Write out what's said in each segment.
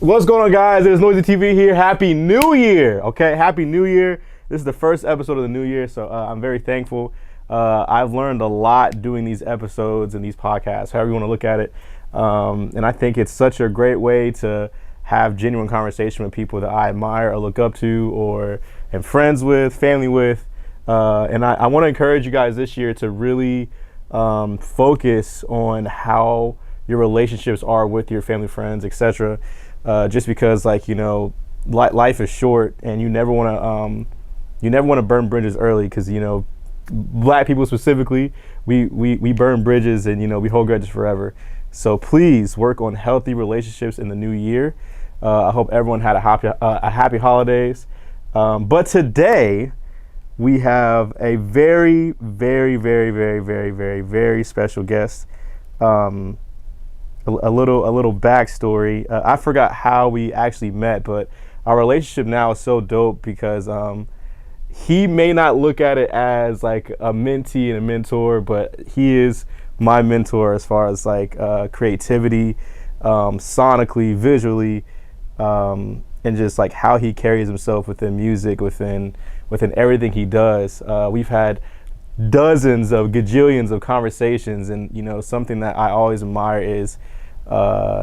What's going on, guys? It is NOIZ.I TV here. Happy New Year, okay? Happy New Year. This is the first episode of the new year, so I'm very thankful. I've learned a lot doing these episodes and these podcasts, however you want to look at it. And I think it's such a great way to have genuine conversation with people that I admire or look up to or am friends with, family with. And I want to encourage you guys this year to really focus on how your relationships are with your family, friends, etc. Just because, like, you know, life is short, and you never want to burn bridges early, because, you know, black people specifically, we burn bridges, and, you know, we hold grudges forever. So please work on healthy relationships in the new year. I hope everyone had a happy holidays. But today we have a very, very, very, very, very, very, very special guest. A little backstory. I forgot how we actually met, but our relationship now is so dope because he may not look at it as like a mentee and a mentor, but he is my mentor as far as like creativity, sonically, visually, and just like how he carries himself within music, within everything he does. We've had dozens of gajillions of conversations, and, you know, something that I always admire is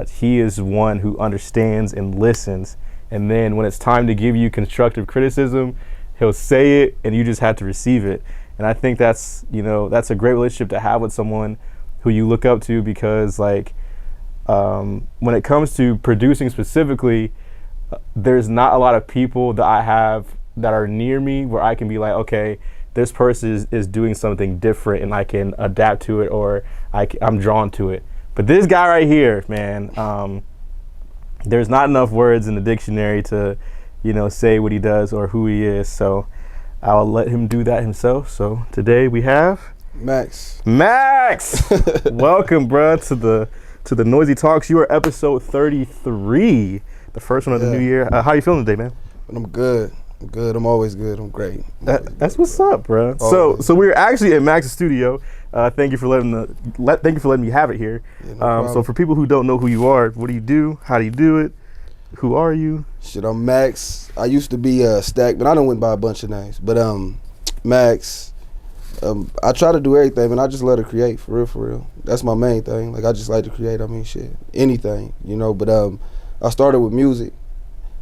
he is one who understands and listens, and then when it's time to give you constructive criticism, he'll say it and you just have to receive it. And I think that's, you know, that's a great relationship to have with someone who you look up to, because like when it comes to producing specifically, there's not a lot of people that I have that are near me where I can be like, okay, this person is doing something different and I can adapt to it, or I'm drawn to it. But this guy right here, man, there's not enough words in the dictionary to, you know, say what he does or who he is. So I'll let him do that himself. So today we have Maxx. Welcome, bro, to the NOIZ.I Talks. You are episode 33, the first one of the new year. How you feeling today, man? I'm good. I'm always good. I'm great. That's what's up, bro. So we're actually in Maxx's studio. Thank you for letting me have it here. Yeah, no problem. So for people who don't know who you are, what do you do? How do you do it? Who are you? Shit, I'm Maxx. I used to be Stack, but I done went by a bunch of names. But Maxx. I try to do everything, and I just love to create, for real. That's my main thing. Like, I just like to create. I mean, shit, anything, you know. But I started with music.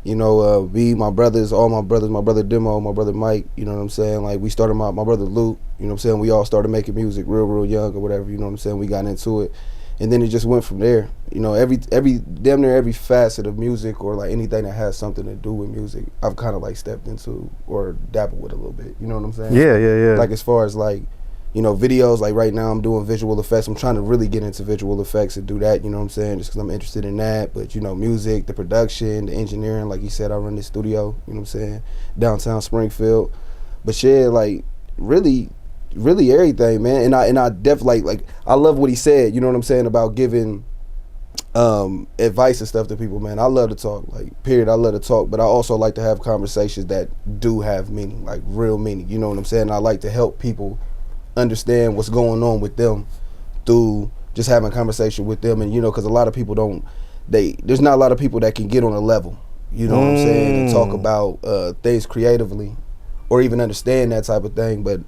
You know, my brothers, my brother Demo, my brother Mike, you know what I'm saying? Like, we started, my brother Luke, you know what I'm saying? We all started making music real young or whatever, you know what I'm saying? We got into it. And then it just went from there. You know, damn near every facet of music, or like anything that has something to do with music, I've kind of like stepped into or dabbled with a little bit, you know what I'm saying? Yeah. Like, as far as like, you know, videos, like right now I'm doing visual effects. I'm trying to really get into visual effects and do that, you know what I'm saying, just because I'm interested in that. But, you know, music, the production, the engineering, like you said, I run this studio, you know what I'm saying, downtown Springfield. But shit, like, really everything, man. And I definitely, like I love what he said, you know what I'm saying, about giving advice and stuff to people, man. I love to talk, like, period. I love to talk, but I also like to have conversations that do have meaning, like real meaning, you know what I'm saying? I like to help people understand what's going on with them through just having a conversation with them. And, you know, because a lot of people there's not a lot of people that can get on a level, you know what I'm saying, and talk about things creatively or even understand that type of thing. But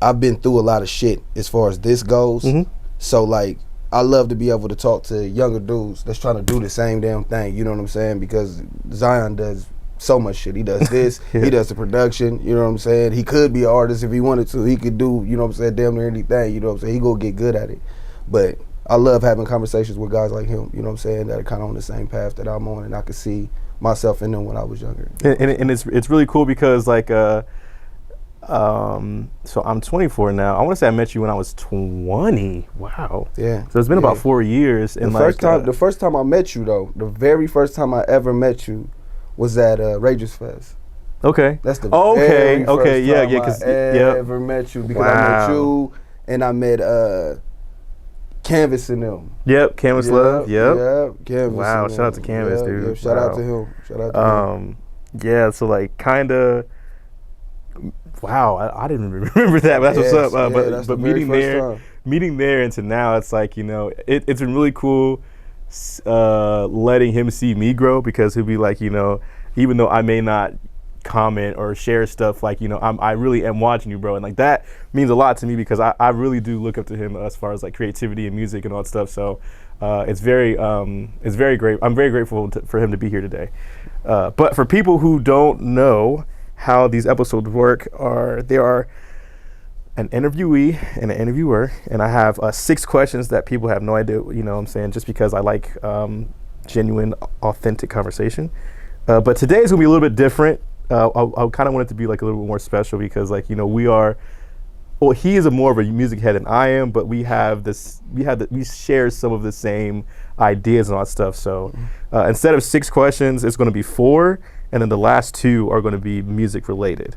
I've been through a lot of shit as far as this goes. So, like, I love to be able to talk to younger dudes that's trying to do the same damn thing, you know what I'm saying, because Zion does so much shit. He does this, he does the production, you know what I'm saying? He could be an artist if he wanted to. He could do, you know what I'm saying, damn near anything, you know what I'm saying? He gonna get good at it. But I love having conversations with guys like him, you know what I'm saying, that are kind of on the same path that I'm on, and I could see myself in them when I was younger. And it's really cool because, like, so I'm 24 now. I want to say I met you when I was 20. Wow. Yeah. So it's been about 4 years. And the first time I met you, though, the very first time I ever met you was at Rager's Fest. Okay. That's the very first time I ever met you, because I met you and I met Canvas and them. Yep, Canvas Love. Yep, Canvas. Wow, shout out to Canvas, dude. Yep, shout out to him. Yeah, so like kind of. Wow, I didn't remember that. But that's what's up. But meeting there into now, it's like, you know, it's been really cool letting him see me grow, because he'll be like, even though I may not comment or share stuff, like, I really am watching you, bro. And like that means a lot to me, because I really do look up to him as far as like creativity and music and all that stuff. So it's very great. I'm very grateful for him to be here today. But for people who don't know how these episodes work, there are an interviewee and an interviewer, and I have 6 questions that people have no idea, what I'm saying, just because I like genuine, authentic conversation. But today is gonna be a little bit different. I kind of want it to be like a little bit more special, because like, he is more of a music head than I am, but we share some of the same ideas and all that stuff. So instead of 6 questions, it's going to be 4, and then the last 2 are going to be music related.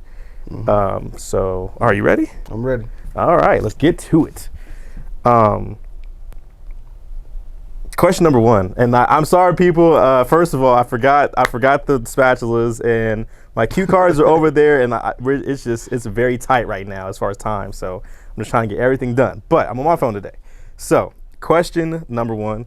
So are you ready? I'm ready. All right, let's get to it. Question number 1, and I'm sorry, people. First of all, I forgot the spatulas, and my cue cards are over there, and it's very tight right now as far as time. So I'm just trying to get everything done. But I'm on my phone today. So question number 1,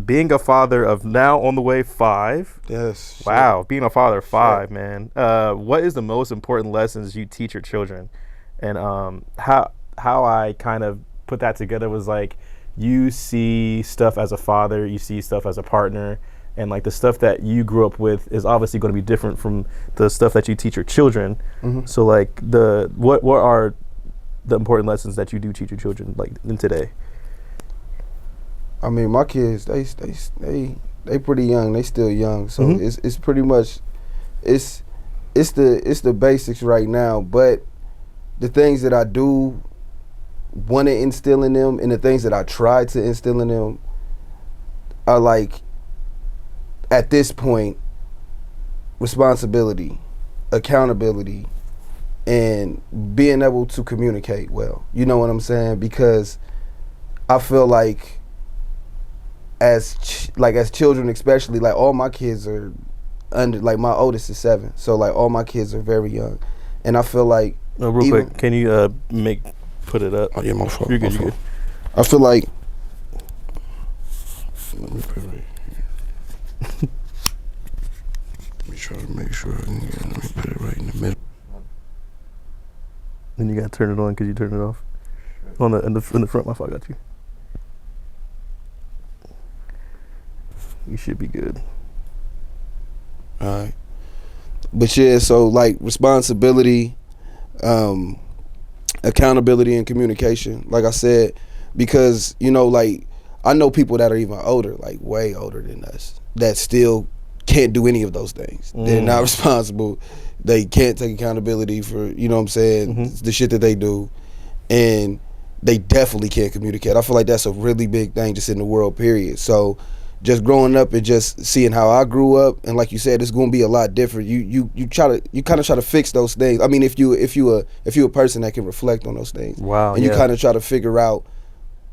being a father of now on the way 5. Yes. Wow, being a father of 5, man. What is the most important lessons you teach your children? And how I kind of put that together was like, you see stuff as a father, you see stuff as a partner, and like the stuff that you grew up with is obviously going to be different from the stuff that you teach your children. So like what are the important lessons that you do teach your children like in today? I mean, my kids, they pretty young. They still young, so it's pretty much it's the basics right now. But the things that I do want to instill in them, and the things that I try to instill in them, are like, at this point, responsibility, accountability, and being able to communicate well. You know what I'm saying? Because I feel like as children, especially, like all my kids are under, like my oldest is 7, so like all my kids are very young, and I feel like real quick, can you put it up? Oh yeah, my fault. You're good. You're good. I feel like, let me put it right here. Let me try to make sure. Let me put it right in the middle. Then you gotta turn it on because you turned it off. On in the front, my fault. I got you. You should be good. All right. But yeah, so like responsibility, accountability, and communication, like I said, because like I know people that are even older, like way older than us, that still can't do any of those things. They're not responsible. They can't take accountability for, what I'm saying, the shit that they do, and they definitely can't communicate. I feel like that's a really big thing just in the world, period. So just growing up and just seeing how I grew up, and like you said, it's going to be a lot different. You kind of try to fix those things. I mean, if you a person that can reflect on those things, wow, and you kind of try to figure out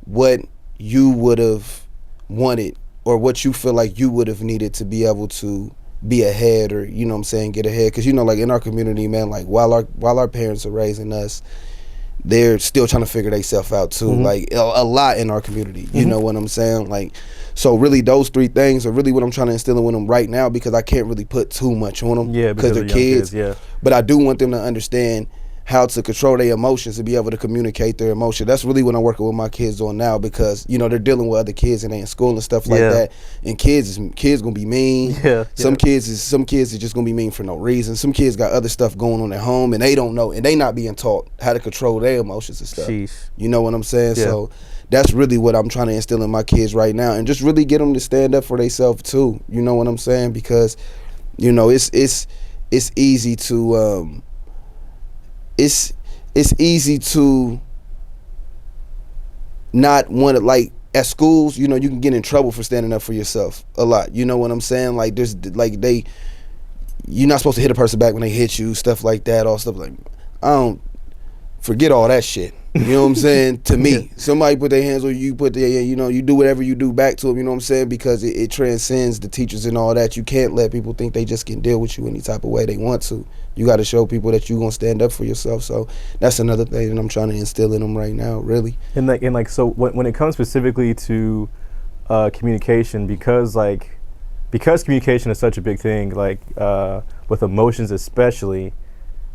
what you would have wanted or what you feel like you would have needed to be able to be ahead, or get ahead. Because like in our community, man, like while our parents are raising us, they're still trying to figure themselves out too. Like a lot in our community, you know what I'm saying? Like, so really those 3 things are really what I'm trying to instill in them right now, because I can't really put too much on them, because they're kids. Yeah. But I do want them to understand how to control their emotions and be able to communicate their emotion. That's really what I'm working with my kids on now, because they're dealing with other kids and they in school and stuff like that. And kids gonna be mean. Some kids is just gonna be mean for no reason. Some kids got other stuff going on at home and they don't know, and they not being taught how to control their emotions and stuff. Sheesh. You know what I'm saying? Yeah. So that's really what I'm trying to instill in my kids right now, and just really get them to stand up for themselves too. You know what I'm saying? Because it's easy to it's easy to not want to, like at schools, you can get in trouble for standing up for yourself a lot. You know what I'm saying? Like there's like you're not supposed to hit a person back when they hit you, stuff like that, all stuff like, I don't forget all that shit. You know what I'm saying? To me, somebody put their hands on you, you do whatever you do back to them, you know what I'm saying? Because it transcends the teachers and all that. You can't let people think they just can deal with you any type of way they want to. You got to show people that you're going to stand up for yourself. So that's another thing that I'm trying to instill in them right now, really. So when it comes specifically to communication, because communication is such a big thing, like with emotions especially,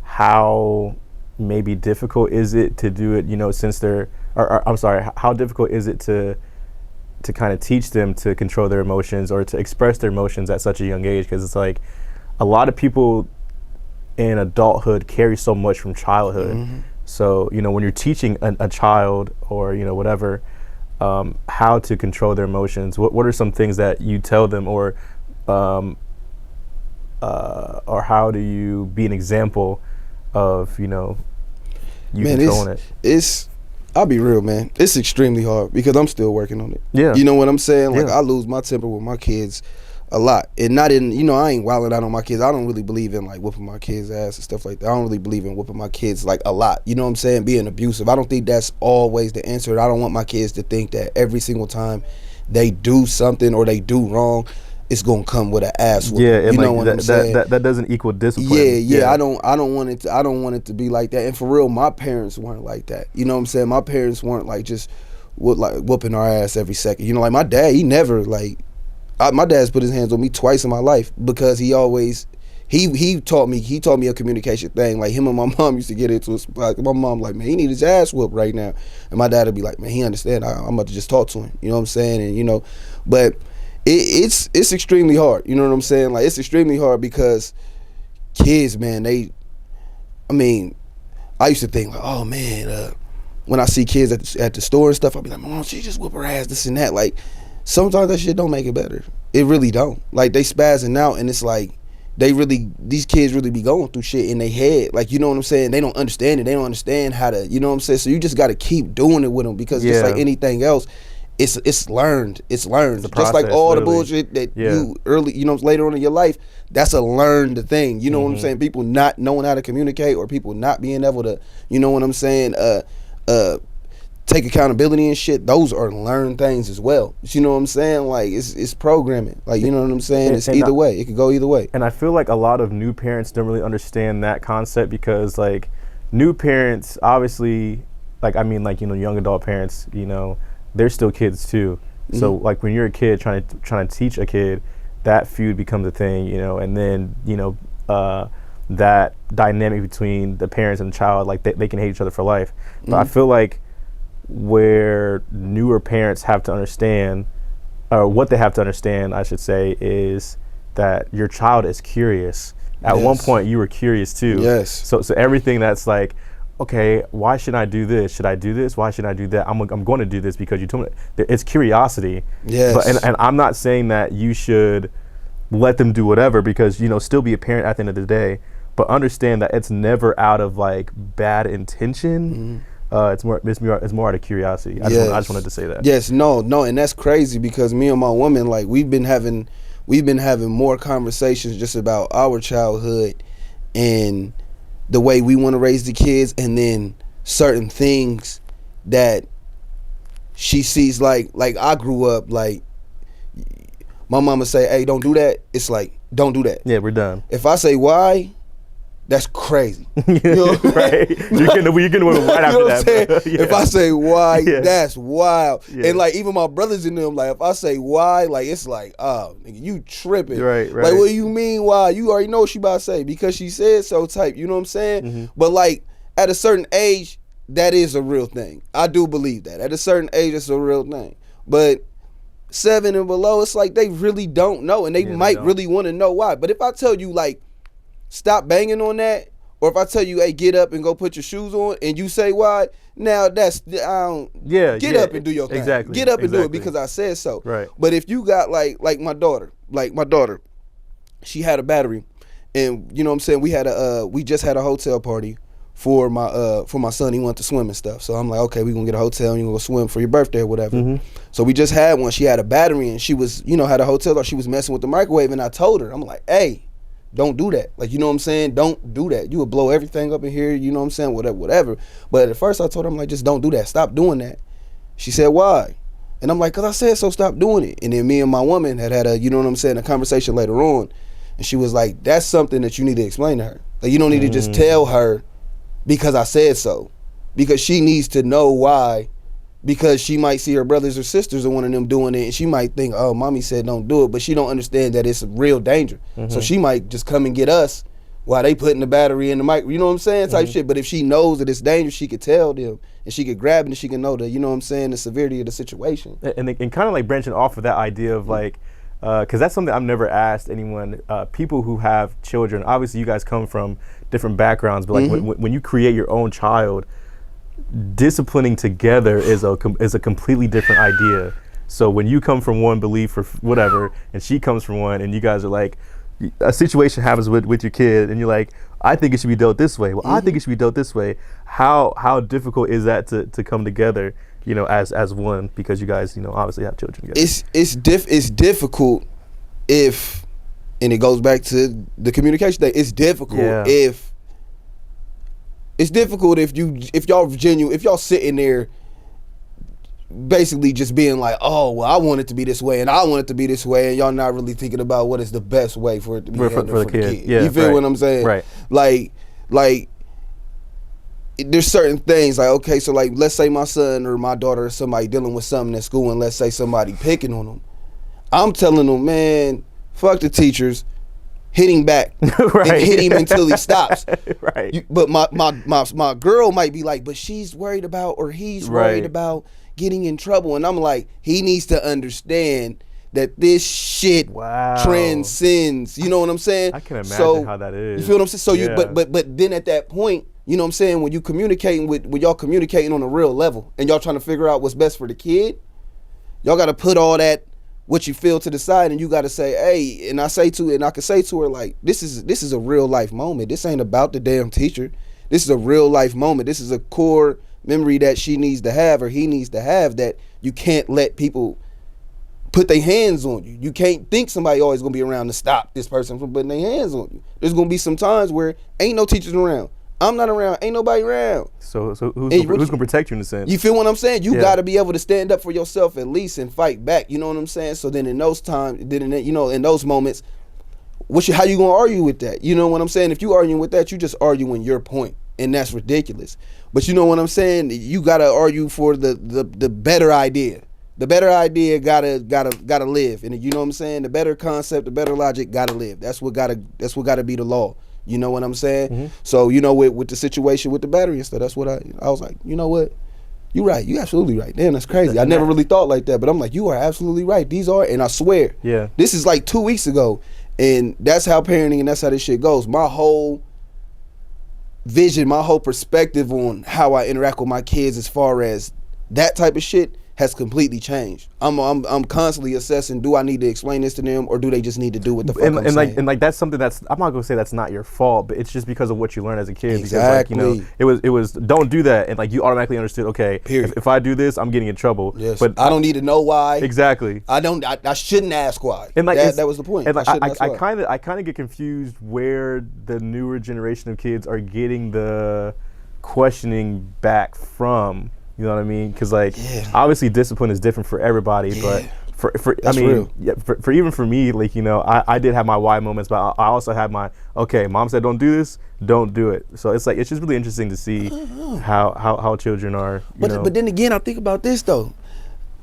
how maybe difficult is it to do it, since they're, or I'm sorry, how difficult is it to kind of teach them to control their emotions or to express their emotions at such a young age? Because it's like a lot of people in adulthood carry so much from childhood. Mm-hmm. So, when you're teaching a child or, whatever, how to control their emotions, what are some things that you tell them, or how do you be an example of, you controlling it? I'll be real, man. It's extremely hard because I'm still working on it. Yeah. You know what I'm saying? Like, yeah. I lose my temper with my kids a lot. And not in, I ain't wilding out on my kids. I don't really believe in, like, whooping my kids' ass and stuff like that. I don't really believe in whooping my kids, like, a lot. You know what I'm saying? Being abusive. I don't think that's always the answer. I don't want my kids to think that every single time they do something or they do wrong, it's gonna come with an ass whooping. Yeah, you know what I'm saying? That doesn't equal discipline. Yeah. I don't want it to be like that. And for real, my parents weren't like that. You know what I'm saying? My parents weren't like just whooping our ass every second. Like my dad, he never my dad's put his hands on me twice in my life because he always he taught me a communication thing. Like him and my mom used to get into it. Like my mom like, man, he need his ass whooped right now, and my dad would be like, man, he understand. I'm about to just talk to him. You know what I'm saying? And but. It's extremely hard, you know what I'm saying? Like, it's extremely hard because kids, man, I used to think like, oh man, when I see kids at the store and stuff, I'll be like, mom, she just whoop her ass, this and that. Like, sometimes that shit don't make it better. It really don't. Like, they spazzing out, and it's like these kids really be going through shit in their head. Like, you know what I'm saying? They don't understand it. They don't understand how to, you know what I'm saying? So you just got to keep doing it with them because just like anything else, it's learned. It's learned. Just process, like all the bullshit that you later on in your life, that's a learned thing. You know what I'm saying? People not knowing how to communicate or people not being able to, you know what I'm saying, take accountability and shit, those are learned things as well. You know what I'm saying? Like it's programming. Like, you know what I'm saying? It's either way. It could go either way. And I feel like a lot of new parents don't really understand that concept because like new parents obviously young adult parents, they're still kids too. Mm-hmm. So like when you're a kid trying to teach a kid, that feud becomes a thing, and then, that dynamic between the parents and the child, like they can hate each other for life. But I feel like where newer parents have to understand, or what they have to understand, I should say, is that your child is curious. At one point you were curious too. Yes. So everything that's like, okay, why should I do this? Should I do this? Why should I do that? I'm going to do this because you told me. It's curiosity. Yes. But, and I'm not saying that you should let them do whatever because, still be a parent at the end of the day. But understand that it's never out of like bad intention. It's more out of curiosity. I just wanted to say that. Yes, no, and that's crazy because me and my woman, like we've been having more conversations just about our childhood and the way we want to raise the kids, and then certain things that she sees, like I grew up, like my mama say, hey, don't do that. It's like, don't do that. Yeah, we're done. If I say why, that's crazy. You know? Right. You're getting right after that. Yeah. If I say why, that's wild. Yeah. And like even my brothers in them, like if I say why, like it's like, oh, nigga, you tripping. Right. Like, what do you mean why? You already know what she about to say because she said so type. You know what I'm saying? Mm-hmm. But like at a certain age, that is a real thing. I do believe that. At a certain age, it's a real thing. But 7 and below, it's like they really don't know, and they might really want to know why. But if I tell you like, stop banging on that, or if I tell you, hey, get up and go put your shoes on, and you say why, now that's get up and do your thing. Exactly. Get up and do it because I said so. Right. But if you got like my daughter, she had a battery, and you know what I'm saying, we just had a hotel party for my son. He wanted to swim and stuff. So I'm like, okay, we're gonna get a hotel and you're gonna go swim for your birthday or whatever. Mm-hmm. So we just had one. She had a battery and she was, had a hotel, or she was messing with the microwave, and I told her, I'm like, hey, don't do that. Like, you know what I'm saying? Don't do that. You would blow everything up in here, you know what I'm saying? Whatever. But at first I told her, I'm like, just don't do that. Stop doing that. She said, why? And I'm like, because I said so, stop doing it. And then me and my woman had a, you know what I'm saying, a conversation later on. And she was like, that's something that you need to explain to her. Like, you don't need to just tell her because I said so. Because she needs to know why because she might see her brothers or sisters or one of them doing it, and she might think, oh, mommy said don't do it, but she don't understand that it's a real danger. So she might just come and get us while they putting the battery in the mic, you know what I'm saying, type shit. But if she knows that it's dangerous, she could tell them, and she could grab it, and she can know the, you know what I'm saying, the severity of the situation. And kind of like branching off of that idea of like, because that's something I've never asked anyone, people who have children, obviously you guys come from different backgrounds, but like when you create your own child, disciplining together is a completely different idea. So when you come from one belief or whatever, and she comes from one, and you guys are like, a situation happens with your kid, and you're like, I think it should be dealt this way. Well, I think it should be dealt this way. How difficult is that to come together, you know, as one, because you guys, you know, obviously have children together? It's difficult if, and it goes back to the communication thing. It's difficult if y'all sitting there basically just being like, oh, well, I want it to be this way and I want it to be this way, and y'all not really thinking about what is the best way for it to be for the kid. Yeah, you feel what I'm saying? Right. Like there's certain things like, okay, so like let's say my son or my daughter or somebody dealing with something at school, and let's say somebody picking on them. I'm telling them, man, fuck the teachers, hitting back and hit him until he stops. Right. But my girl might be like, but she's worried about, or he's worried about getting in trouble, and I'm like, he needs to understand that this shit transcends. You know what I'm saying? I can imagine how that is. You feel what I'm saying? So you, but then at that point, you know what I'm saying, when you communicating when y'all communicating on a real level, and y'all trying to figure out what's best for the kid, y'all got to put all that what you feel to the side, and you got to say, hey, and I can say to her, like, this is a real life moment. This ain't about the damn teacher. This is a real life moment. This is a core memory that she needs to have, or he needs to have, that you can't let people put their hands on you. You can't think somebody always gonna be around to stop this person from putting their hands on you. There's gonna be some times where ain't no teachers around. I'm not around. Ain't nobody around. So who's gonna protect you in a sense? You feel what I'm saying? You gotta be able to stand up for yourself at least and fight back. You know what I'm saying? So then in those times, in those moments, how you gonna argue with that? You know what I'm saying? If you arguing with that, you just arguing your point, and that's ridiculous. But you know what I'm saying? You gotta argue for the better idea. The better idea gotta live, and you know what I'm saying? The better concept, the better logic gotta live. That's what gotta be the law. You know what I'm saying? So you know, with the situation with the battery and stuff, that's what I was like, you know what? You right. You absolutely right. Damn, that's crazy. I never really thought like that, but I'm like, you are absolutely right. These are, and I swear, this is like 2 weeks ago, and that's how parenting and that's how this shit goes. My whole vision, my whole perspective on how I interact with my kids as far as that type of shit has completely changed. I'm constantly assessing, do I need to explain this to them, or do they just need to do what the fuck I'm saying? And that's something that's, I'm not gonna say that's not your fault, but it's just because of what you learned as a kid. Exactly. Because like, you know, it was don't do that, and like you automatically understood, okay, if I do this, I'm getting in trouble. Yes. But I don't need to know why. Exactly. I shouldn't ask why. And like that was the point. And like I kind of get confused where the newer generation of kids are getting the questioning back from. You know what I mean? Because like, obviously discipline is different for everybody, but for even for me, like, you know, I did have my why moments, but I also had my, okay, mom said don't do this, don't do it. So it's like, it's just really interesting to see how children are. But then again, I think about this though.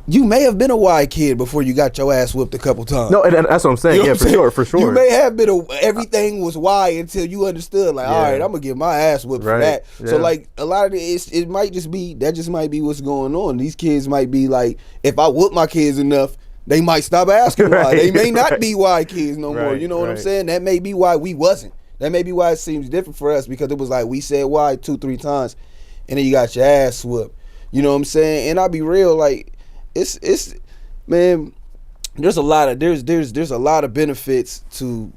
You may have been a wide kid before you got your ass whipped a couple times. No, and that's what I'm saying. You know for sure. You may have been everything was wide until you understood. Like, all right, I'm gonna get my ass whipped for that. Yeah. So like, a lot of it might just be what's going on. These kids might be like, if I whoop my kids enough, they might stop asking why. They may not be wide kids no more. You know what I'm saying? That may be why we wasn't. That may be why it seems different for us, because it was like we said why 2-3 times, and then you got your ass whooped. You know what I'm saying? And I'll be real, like. It's man, there's a lot of benefits to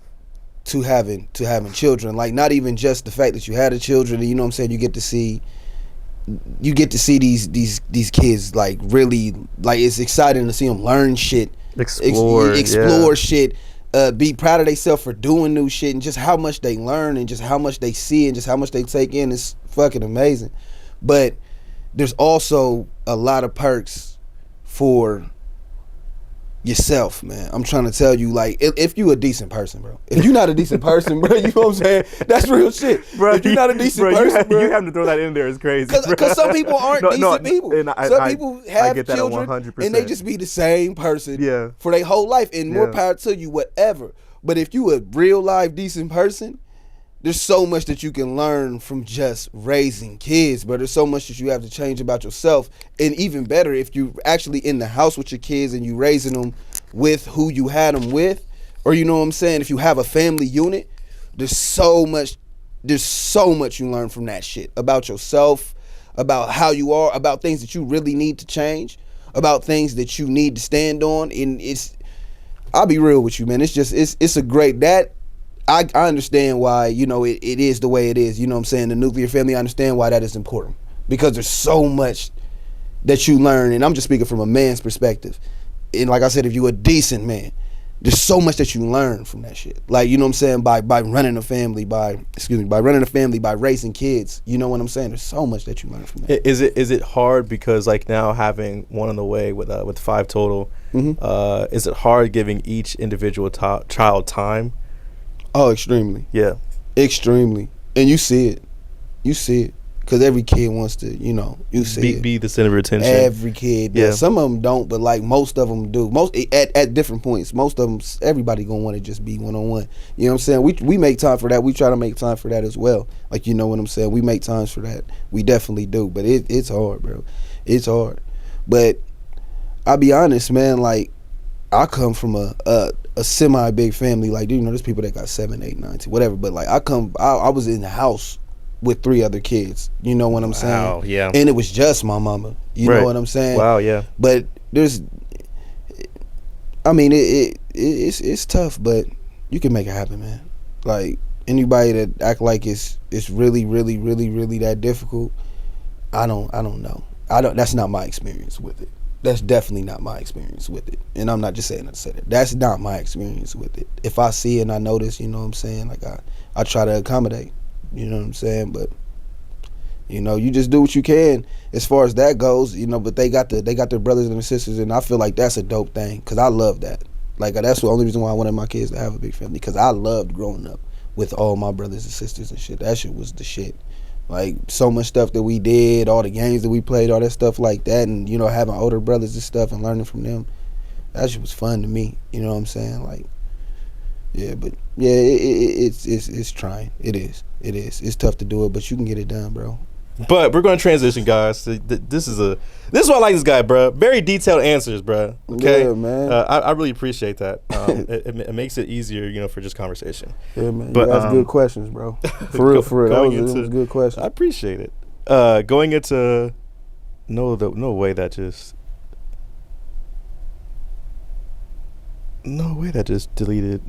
having children. Like, not even just the fact that you had a children, and you know what I'm saying, you get to see these kids, like, really, like, it's exciting to see them learn shit, explore shit, be proud of themselves for doing new shit, and just how much they learn, and just how much they see, and just how much they take in is fucking amazing. But there's also a lot of perks for yourself, man. I'm trying to tell you, like, if you a decent person, bro. If you're not a decent person, bro, you know what I'm saying? That's real shit. Bro, if you're not a decent person, you have to throw that in there. It's crazy. Because some people aren't decent people. Some people have get that children 100%. and they just be the same person for their whole life. And more power to you, whatever. But if you a real life decent person, there's so much that you can learn from just raising kids, but there's so much that you have to change about yourself. And even better, if you're actually in the house with your kids and you raising them with who you had them with, or you know what I'm saying, if you have a family unit, there's so much you learn from that shit about yourself, about how you are, about things that you really need to change, about things that you need to stand on. And I'll be real with you, man. It's a great, that I understand why, you know, it is the way it is. You know what I'm saying? The nuclear family, I understand why that is important. Because there's so much that you learn, and I'm just speaking from a man's perspective. And like I said, if you're a decent man, there's so much that you learn from that shit. Like, you know what I'm saying? By running a family, by raising kids. You know what I'm saying? There's so much that you learn from that. Is it hard because, like, now having one on the way with 5 total, is it hard giving each individual child time? Oh, extremely. Yeah. Extremely. And you see it. Because every kid wants to, you know, be the center of attention. Every kid does. Yeah. Some of them don't, but like most of them do. Most at different points. Most of them, everybody gonna want to just be one-on-one. You know what I'm saying? We make time for that. We try to make time for that as well. Like, you know what I'm saying? We make times for that. We definitely do. But it's hard, bro. It's hard. But I'll be honest, man, like, I come from a semi big family. Like, you know, there's people that got 7, 8, 9, 10, whatever. But like, I was in the house with 3 other kids. You know what I'm saying? Wow, yeah. And it was just my mama. You know what I'm saying? Wow, yeah. But it's tough, but you can make it happen, man. Like, anybody that act like it's really, really, really, really that difficult, I don't know. That's not my experience with it. That's definitely not my experience with it. And I'm not just saying that to say that. That's not my experience with it. If I see it and I notice, you know what I'm saying, like, I try to accommodate. You know what I'm saying? But, you know, you just do what you can as far as that goes, you know. But they got their brothers and their sisters, and I feel like that's a dope thing, because I love that. Like, that's the only reason why I wanted my kids to have a big family, because I loved growing up with all my brothers and sisters and shit. That shit was the shit. Like, so much stuff that we did, all the games that we played, all that stuff like that, and, you know, having older brothers and stuff and learning from them, that shit was fun to me. You know what I'm saying? Like, yeah, but yeah, it's trying. It is. It's tough to do it, but you can get it done, bro. But we're going to transition, guys. This is why I like this guy, bro. Very detailed answers, bro. Okay, yeah, man. I really appreciate that. It makes it easier, you know, for just conversation. Yeah, man. But that's good questions, bro. For real. That was good question. I appreciate it. Going into no way that just deleted.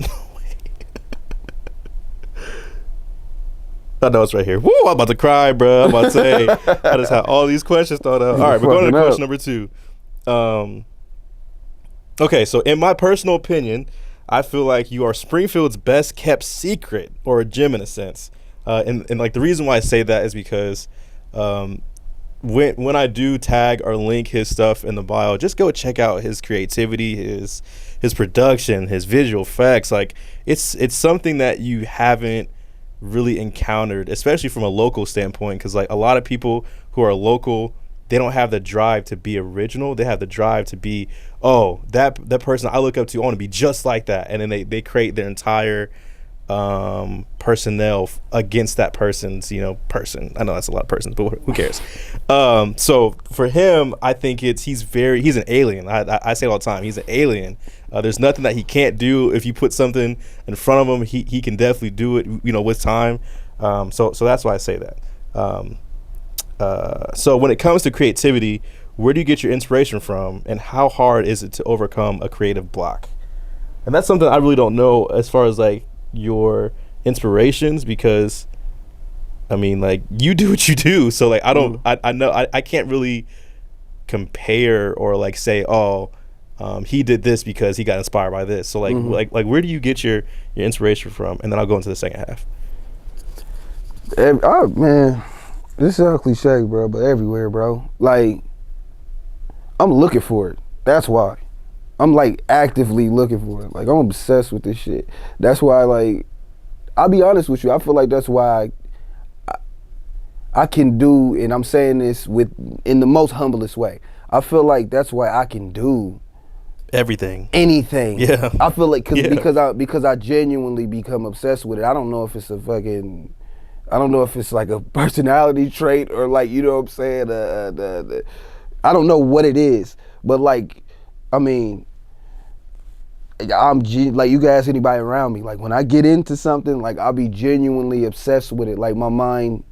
I know it's right here. Woo! I'm about to cry, bro. I'm about to say, I just had all these questions thought out. All right, we're going to question number 2. Okay, so in my personal opinion, I feel like you are Springfield's best kept secret, or a gem in a sense. And like, the reason why I say that is because when I do tag or link his stuff in the bio, just go check out his creativity, his production, his visual effects. Like, it's something that you haven't really encountered, especially from a local standpoint, because like a lot of people who are local, they don't have the drive to be original. They have the drive to be, oh, that person I look up to, I want to be just like that, and then they create their entire personnel against that person's, you know, person. I know that's a lot of persons, but who cares? So for him, I think he's an alien. I say it all the time, he's an alien. There's nothing that he can't do. If you put something in front of him, he can definitely do it, you know, with time. So that's why I say that. So when it comes to creativity, where do you get your inspiration from, and how hard is it to overcome a creative block? And that's something I really don't know as far as like your inspirations, because I mean, like, you do what you do, so like I don't I know I can't really compare or like say, oh, he did this because he got inspired by this. So like like where do you get your inspiration from? And then I'll go into the second half. Man, this sounds cliche, bro, but everywhere, bro. Like, I'm looking for it. That's why. I'm like actively looking for it. Like I'm obsessed with this shit. That's why, like, I'll be honest with you. I feel like that's why I can do, and I'm saying this in the most humblest way. I feel like that's why I can do anything. Yeah. I feel like because I genuinely become obsessed with it. I don't know if it's like a personality trait or like, you know what I'm saying. I don't know what it is, but like, I mean, like, you can ask anybody around me. Like when I get into something, like I'll be genuinely obsessed with it. Like my mind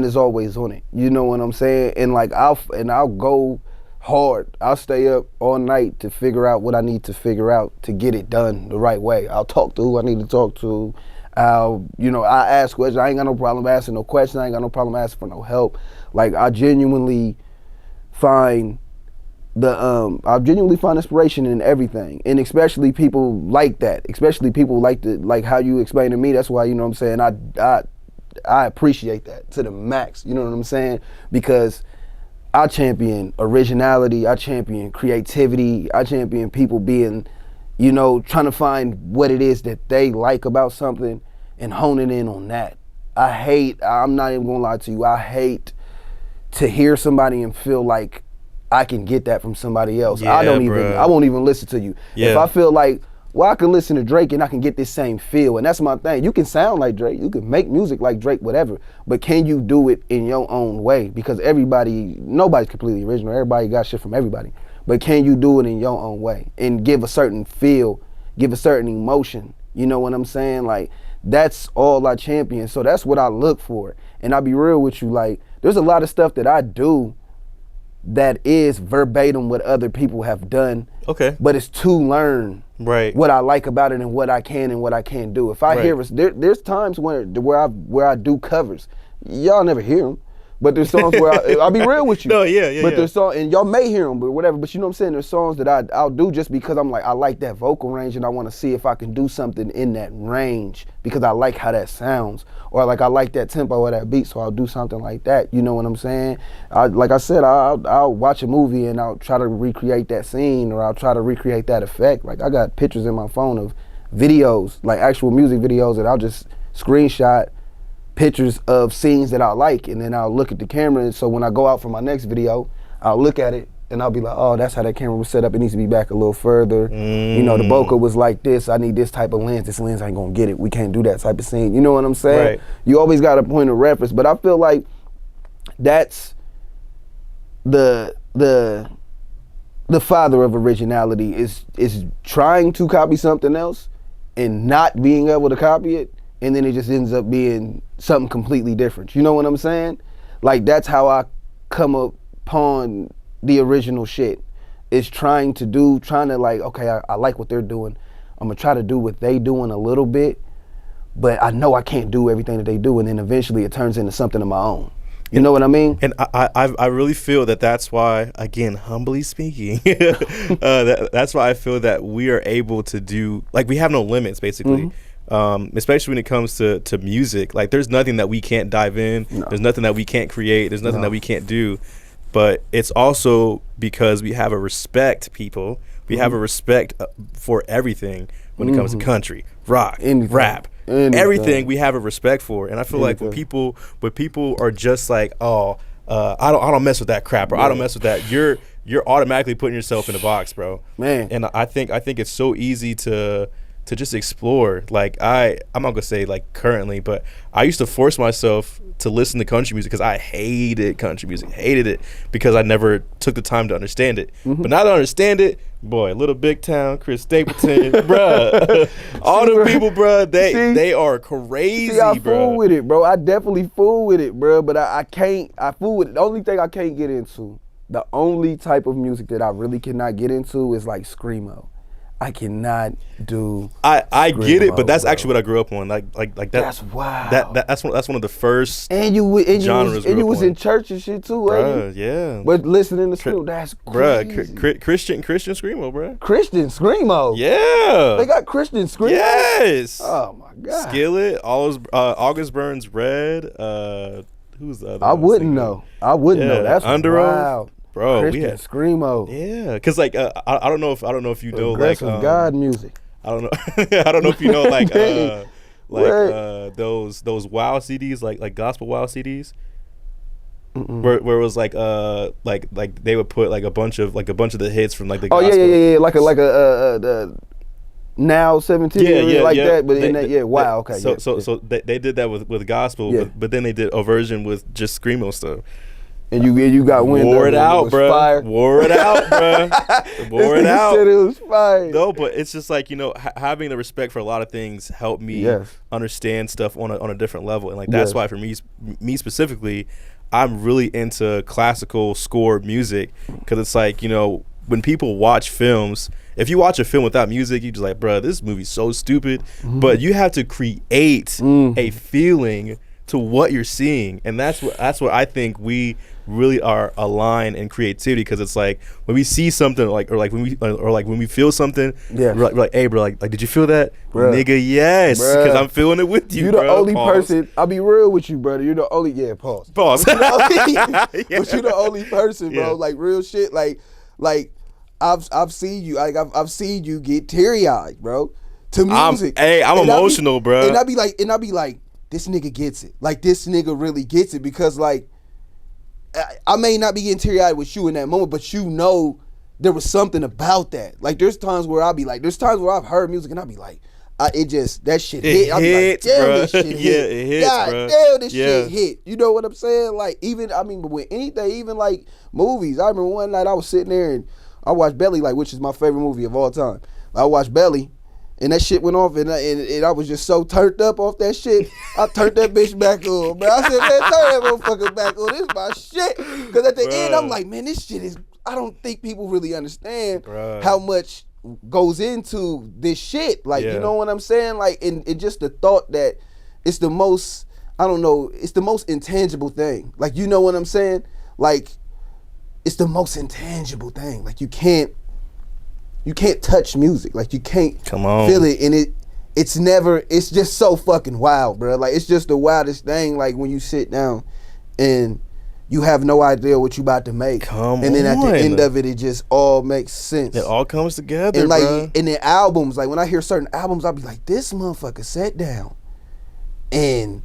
is always on it. You know what I'm saying? And like I'll go hard. I'll stay up all night to figure out what I need to figure out to get it done the right way. I'll talk to who I need to talk to. I ask questions. I ain't got no problem asking no questions. I ain't got no problem asking for no help. Like I genuinely find inspiration in everything, and especially people like that. Especially people like how you explain to me. That's why, you know what I'm saying, I appreciate that to the max. You know what I'm saying? Because I champion originality, I champion creativity, I champion people being, trying to find what it is that they like about something and honing in on that. I'm not even gonna lie to you, I hate to hear somebody and feel like I can get that from somebody else. Yeah, I won't even listen to you. Yeah. If I feel like, well, I can listen to Drake and I can get this same feel, and that's my thing. You can sound like Drake, you can make music like Drake, whatever, but can you do it in your own way? Because nobody's completely original. Everybody got shit from everybody. But can you do it in your own way and give a certain feel, give a certain emotion? You know what I'm saying? Like, that's all I champion. So that's what I look for. And I'll be real with you, like, there's a lot of stuff that I do that is verbatim what other people have done. Okay. But it's to learn what I like about it and what I can and what I can't do. If I hear it, there's times where I do covers. Y'all never hear them. But there's songs where I'll be real with you. No, yeah. But there's songs, and y'all may hear them, but whatever. But you know what I'm saying? There's songs that I'll do just because I'm like, I like that vocal range and I want to see if I can do something in that range because I like how that sounds, or like I like that tempo of that beat, so I'll do something like that. You know what I'm saying? Like I said, I'll watch a movie and I'll try to recreate that scene, or I'll try to recreate that effect. Like I got pictures in my phone of videos, like actual music videos, that I'll just screenshot pictures of scenes that I like, and then I'll look at the camera, and so when I go out for my next video, I'll look at it and I'll be like, oh, that's how that camera was set up. It needs to be back a little further. The bokeh was like this. I need this type of lens. This lens ain't gonna get it. We can't do that type of scene. You know what I'm saying? Right. You always got a point of reference, but I feel like that's the father of originality is trying to copy something else and not being able to copy it, and then it just ends up being something completely different. You know what I'm saying? Like, that's how I come upon the original shit. Is trying to like, okay, I like what they're doing. I'm gonna try to do what they doing a little bit, but I know I can't do everything that they do, and then eventually it turns into something of my own. You know what I mean? And I really feel that's why, again, humbly speaking, that's why I feel that we are able to do, like, we have no limits, basically. Especially when it comes to music. Like, there's nothing that we can't dive in. No. There's nothing that we can't create. There's nothing that we can't do. But it's also because we have a respect, people. We have a respect for everything when it comes to country, rock, rap, everything we have a respect for. And I feel like when people are just like, oh, I don't mess with that crap, or I don't mess with that, you're automatically putting yourself in a box, bro. Man. And I think it's so easy to just explore. Like, I'm not gonna say like currently, but I used to force myself to listen to country music because I hated country music, hated it because I never took the time to understand it. But now that I understand it, boy, Little Big Town, Chris Stapleton, bruh, all the people, bruh, they are crazy, I bro. fool with it, bro. I definitely fool with it, bro. But I fool with it. The only thing I can't get into, the only type of music that I really cannot get into is like screamo. I cannot do. I get it, but that's actually what I grew up on. Like that. That's wild. That's one of the first genres. And you was in church and shit too, bruh, yeah. But listening to screamo, that's crazy. Bruh, Christian screamo, bruh. Christian screamo. Yeah. They got Christian screamo. Yes. Oh my God. Skillet, August Burns Red. Who's the other? I wouldn't know. That's Under wild. bro, we Christian had screamo, yeah, cause like I don't know if you know like aggressive God music. I don't know I don't know if you know like What? those wow CDs like gospel wow CDs. Mm-mm. Where it was like they would put like a bunch of the hits from like the Oh gospel. yeah, like a now 17 like that, but in that wow, okay. So they did that with gospel, Yeah. but then they did a version with just screamo stuff. And you got wind Wore of it out, was bro. fire. Wore it out, bro. Wore it out. Said it was fire. No, but it's just like, you know, having the respect for a lot of things helped me understand stuff on a different level, and like that's why for me specifically, I'm really into classical score music, because it's like, you know, when people watch films, if you watch a film without music, you just like, bro, this movie's so stupid. But you have to create a feeling to what you're seeing, and that's what I think we really are aligned in creativity, because it's like when we see something or when we feel something, we're like, hey, bro, like did you feel that, bruh. Nigga? Yes, because I'm feeling it with you. You're the only person. I'll be real with you, brother. You're the only pause. But you're the only person, bro. Like real shit. Like I've seen you. Like I've seen you get teary eyed, bro, to music. I'm emotional, bro. And I'll be like, this nigga gets it. Like this nigga really gets it, because like I may not be getting teary eyed with you in that moment, but you know there was something about that. Like there's times where I've heard music and I'll be like, that shit hit. I'll be like, damn, this shit hit. Yeah, it hits, God bro. damn, this shit hit. You know what I'm saying? Like but with anything, even like movies. I remember one night I was sitting there and I watched Belly, like, which is my favorite movie of all time. I watched Belly. And that shit went off, and I was just so turned up off that shit. I turned that bitch back on, man. I said, man, turn that motherfucker back on. This is my shit. Because at the end, I'm like, man, this shit is, I don't think people really understand how much goes into this shit. Like, you know what I'm saying? Like, and just the thought that it's the most, I don't know, it's the most intangible thing. Like, you know what I'm saying? Like, it's the most intangible thing. Like, you can't touch music. Like you can't feel it, and it's just so fucking wild, bro. Like it's just the wildest thing. Like when you sit down and you have no idea what you about to make, and then at the end of it, it just all makes sense. It all comes together, and like bro. in the albums, like when I hear certain albums, I'll be like, this motherfucker sat down and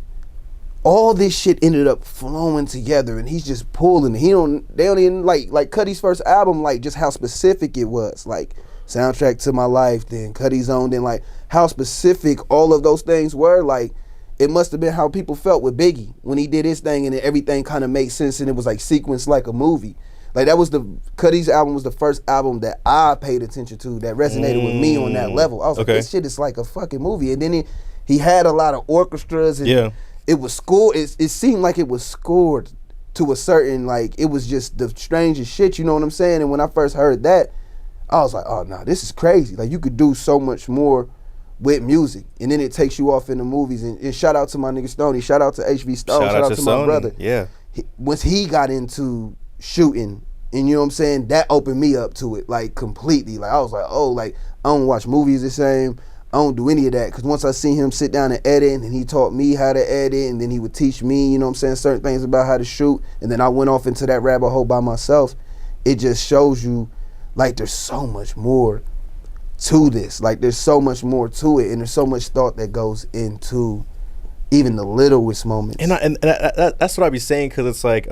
all this shit ended up flowing together, and he's just pulling. They don't even like Cuddy's first album, like just how specific it was, like Soundtrack to My Life, then Cuddy's Own, then like how specific all of those things were. Like it must have been how people felt with Biggie when he did his thing, and then everything kind of made sense, and it was like sequenced like a movie. Like that was Cuddy's album was the first album that I paid attention to that resonated with me on that level. I was like, this shit is like a fucking movie. And then he had a lot of orchestras, and it was scored. It seemed like it was scored to a certain, like it was just the strangest shit. You know what I'm saying? And when I first heard that, I was like, oh no, this is crazy. Like you could do so much more with music, and then it takes you off in the movies. And shout out to my nigga Stoney. Shout out to HV Stone. Shout out to my brother. Yeah. Once he got into shooting, and you know what I'm saying, that opened me up to it like completely. Like I was like, oh, like I don't watch movies the same. I don't do any of that, because once I seen him sit down and edit, and he taught me how to edit, and then he would teach me, you know what I'm saying, certain things about how to shoot, and then I went off into that rabbit hole by myself. It just shows you like there's so much more to this. Like there's so much more to it, and there's so much thought that goes into even the littlest moments. And that's what I be saying, because it's like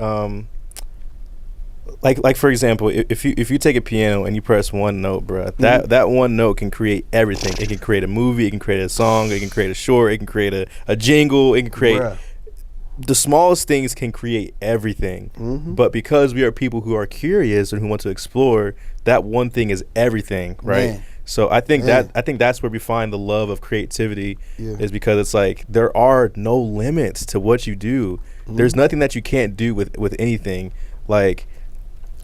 for example, if you take a piano and you press one note, bro, that one note can create everything. It can create a movie, it can create a song, it can create a short, it can create a jingle, it can create the smallest things can create everything. But because we are people who are curious and who want to explore, that one thing is everything, right? Man. So I think that's where we find the love of creativity, is because it's like there are no limits to what you do. There's nothing that you can't do with anything. Like,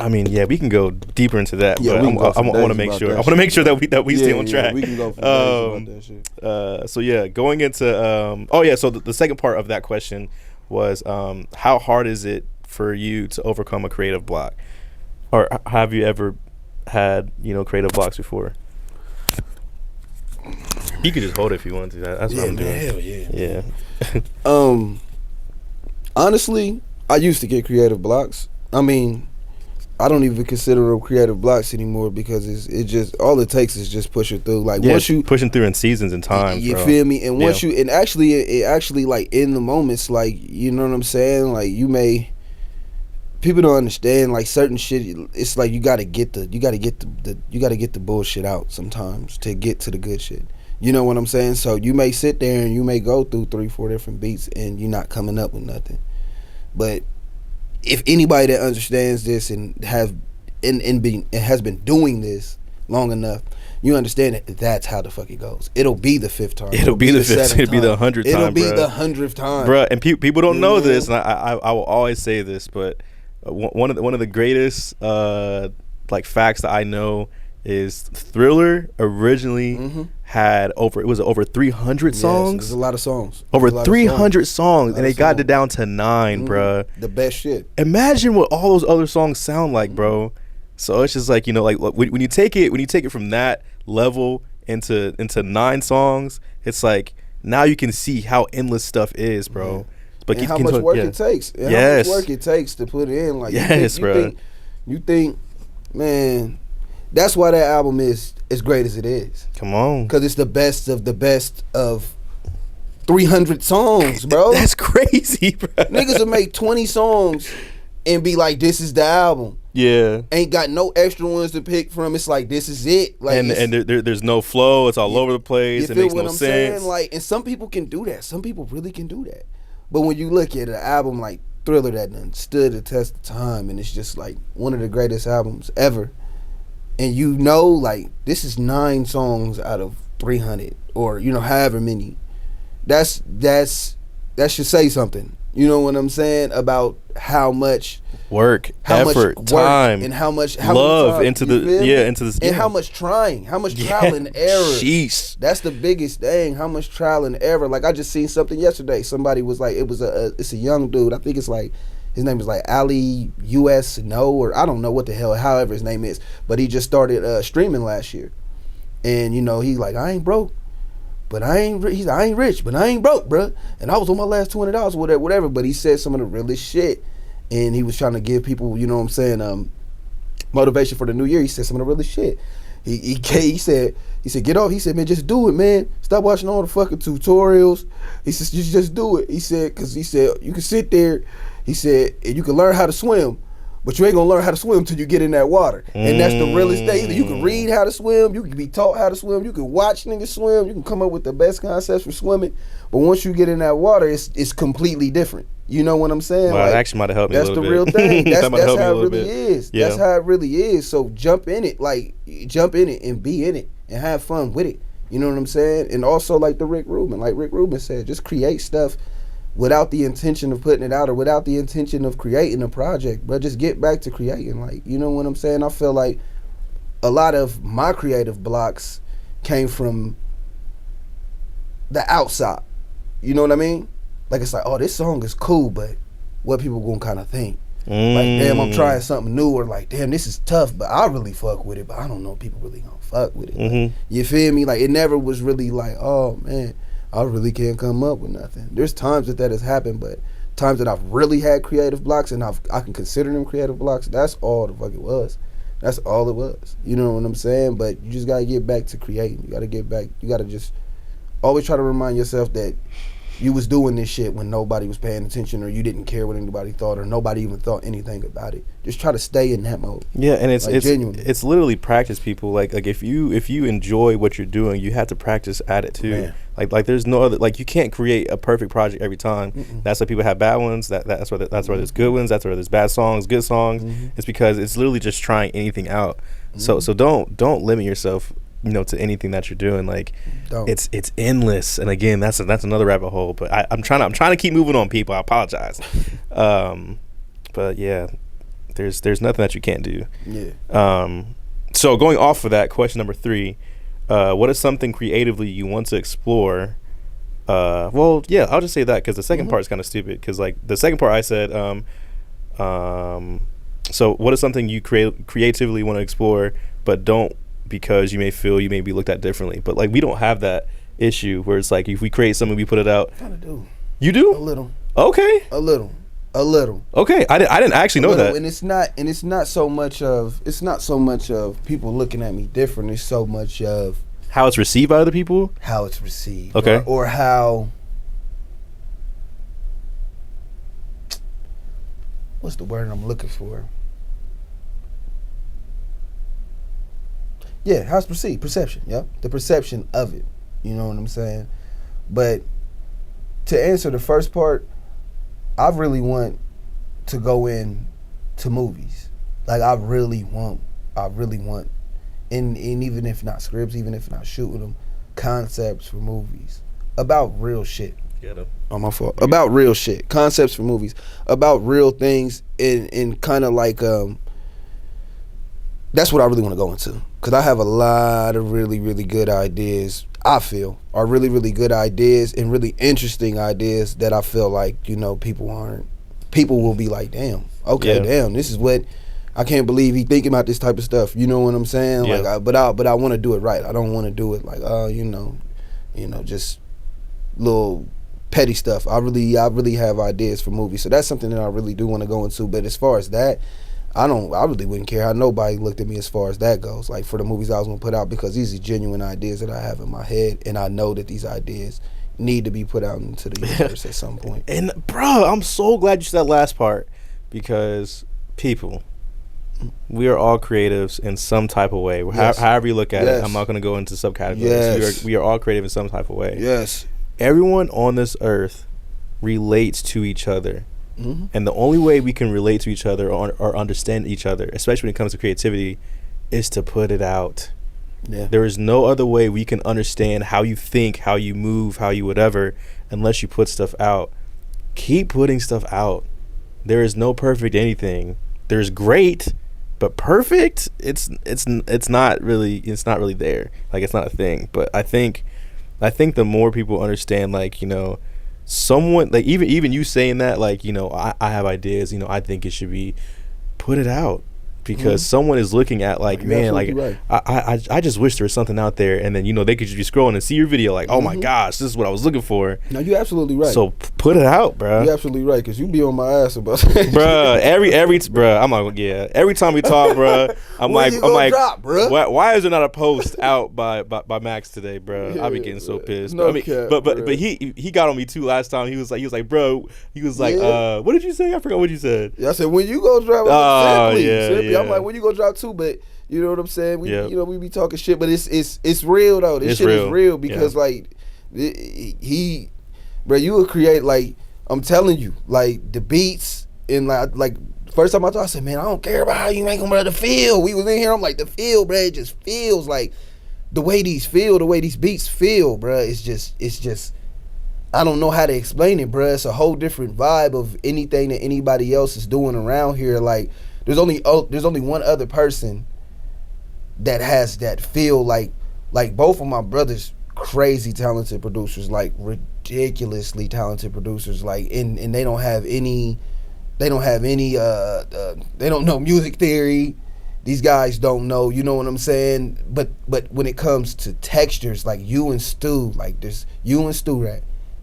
I mean, we can go deeper into that, but I want to make sure. I want to make sure that we stay on track. We can go for days about that shit. So going into so the second part of that question was how hard is it for you to overcome a creative block, or have you ever had creative blocks before? You could just hold it if you want to. That's what I'm doing. Hell yeah. Honestly, I used to get creative blocks. I mean, I don't even consider them creative blocks anymore because it just all it takes is just pushing through. Like once you pushing through in seasons and time. you bro. feel me? And once you and actually it actually like in the moments, like you know what I'm saying? Like people don't understand like certain shit. It's like you gotta get the bullshit out sometimes to get to the good shit. You know what I'm saying? So you may sit there and you may go through 3-4 different beats and you're not coming up with nothing. But if anybody that understands this and has been doing this long enough, you understand that that's how the fuck it goes. It'll be the 5th time. It'll be the 5th. It'll be the 100th time. It'll be the 100th time, bro. And people don't know this, and I will always say this, but one of the greatest like facts that I know is Thriller originally had over 300 songs. There's a lot of songs. Over 300 songs, and they got it down to 9, bruh. The best shit. Imagine what all those other songs sound like, bro. So it's just like, you know, like when you take it from that level into 9 songs, it's like now you can see how endless stuff is, bro. Yeah. But and how much work it takes. And how much work it takes to put it in. Like you think, man, that's why that album is as great as it is. Come on. Because it's the best of 300 songs, bro. That's crazy, bro. Niggas will make 20 songs and be like, this is the album. Yeah. Ain't got no extra ones to pick from. It's like, this is it. Like, and there's no flow. It's all over the place. It makes no sense. Saying? Like, and some people can do that. Some people really can do that. But when you look at an album like Thriller that done stood the test of time, and it's just like one of the greatest albums ever, and you know, like, this is 9 songs out of 300, or you know, however many. That should say something. You know what I'm saying about how much effort, time, and how love into this, and how much trial and error. Jeez. That's the biggest thing. How much trial and error. Like, I just seen something yesterday. Somebody was like, it's a young dude. I think it's like, his name is like Ali US No, or I don't know what the hell, however his name is. But he just started streaming last year, and you know, he's like, I ain't broke, but I ain't rich, but I ain't broke, bruh. And I was on my last $200, whatever. But he said some of the realest shit, and he was trying to give people, you know what I'm saying, motivation for the new year. He said some of the realest shit. He said, get off. He said, man, just do it, man. Stop watching all the fucking tutorials. He said, just do it. He said, because he said, you can sit there. He said, and you can learn how to swim, but you ain't gonna learn how to swim until you get in that water. And that's the realest thing. Either you can read how to swim, you can be taught how to swim, you can watch niggas swim, you can come up with the best concepts for swimming, but once you get in that water, it's completely different. You know what I'm saying? Wow, that actually might have helped me a little bit. That's the real thing. That's how it really bit. is. Yeah. That's how it really is. So jump in it and be in it and have fun with it. You know what I'm saying? And also like Rick Rubin said, just create stuff without the intention of putting it out or without the intention of creating a project, but just get back to creating. Like, you know what I'm saying? I feel like a lot of my creative blocks came from the outside. You know what I mean? Like, it's like, oh, this song is cool, but what people gonna kind of think? Like, damn, I'm trying something new, or like, damn, this is tough, but I really fuck with it, but I don't know if people really gonna fuck with it. Like, you feel me? Like, it never was really like, oh man, I really can't come up with nothing. There's times that has happened, but times that I've really had creative blocks and I can consider them creative blocks, that's all the fuck it was. That's all it was. You know what I'm saying? But you just gotta get back to creating. You gotta get back. You gotta just always try to remind yourself that you was doing this shit when nobody was paying attention, or you didn't care what anybody thought, or nobody even thought anything about it. Just try to stay in that mode. Yeah, and it's genuinely. It's literally practice, people. Like if you enjoy what you're doing, you have to practice at it too. Man. Like there's no other, like you can't create a perfect project every time. That's why people have bad ones. That's why there's good ones. That's why there's bad songs, good songs. It's because it's literally just trying anything out. So don't limit yourself, you know, to anything that you're doing. Like it's endless. And again, that's another rabbit hole. But I'm trying to keep moving on, people. I apologize. But yeah, there's nothing that you can't do. Yeah. So going off of that, question number 3, what is something creatively you want to explore? Well, yeah, I'll just say that because the second part is kind of stupid. Because like the second part, I said, so what is something you creatively want to explore, but don't, because you may feel you may be looked at differently. But like we don't have that issue where it's like if we create something, we put it out. I kind of do. You do? A little. Okay. A little. A little. Okay, I didn't actually know that. And it's not so much of people looking at me different. It's so much of how it's received by other people. How it's received. Okay. Or how. What's the word I'm looking for? Yeah, how it's perceived. Perception. Yep. The perception of it. You know what I'm saying? But to answer the first part, I really want to go in to movies. Like I really want, and even if not scripts, even if not shooting them, concepts for movies about real shit. Oh, my fault. About real shit, concepts for movies about real things, and kind of like that's what I really want to go into, because I have a lot of really, really good ideas. I feel are really, really good ideas and really interesting ideas that I feel like, people will be like, damn, okay, damn, this is what, I can't believe he thinking about this type of stuff. You know what I'm saying? Yeah. Like, but I want to do it right. I don't want to do it like, just little petty stuff. I really have ideas for movies. So that's something that I really do want to go into. But as far as that, I really wouldn't care how nobody looked at me as far as that goes, like for the movies I was going to put out, because these are genuine ideas that I have in my head, and I know that these ideas need to be put out into the universe at some point. And bro, I'm so glad you said that last part, because people, we are all creatives in some type of way. Yes. However you look at it, I'm not going to go into subcategories. Yes. We are all creative in some type of way. Yes. Everyone on this earth relates to each other. Mm-hmm. And the only way we can relate to each other or understand each other, especially when it comes to creativity, is to put it out. Yeah. There is no other way we can understand how you think, how you move, how you whatever, unless you put stuff out. Keep putting stuff out. There is no perfect anything. There's great, but perfect, it's not really there. Like, it's not a thing. But I think the more people understand, like, someone, like, even you saying that, like, I have ideas, I think it should be, put it out, because someone is looking at, like, man, like, right. I just wish there was something out there, and then they could just be scrolling and see your video, like, oh my gosh, this is what I was looking for. No, you're absolutely right. So put it out, bro. You're absolutely right, because you be on my ass about that. Bro, I'm like, yeah, every time we talk, bro, I'm like drop, bro? Why is there not a post out by Maxx today, bro? I be getting so pissed. No cap, but he got on me too last time. He was like, bro, what did you say? I forgot what you said. Yeah, I said, when you go drop, yeah. I'm like, when you go drop too, but you know what I'm saying? We be talking shit, but it's real though. This shit is real, because like bro, you would create, like, I'm telling you, like the beats, and like first time I thought, I said, man, I don't care about how you make them, bro. The feel. We was in here, I'm like, the feel, bro. It just feels like the way these beats feel, bro. It's just. I don't know how to explain it, bro. It's a whole different vibe of anything that anybody else is doing around here. Like, there's only one other person that has that feel, like both of my brothers, crazy talented producers, like ridiculously talented producers, like, and they don't know music theory. These guys don't know, you know what I'm saying? But when it comes to textures, like you and Stu, like there's you and Stu, right?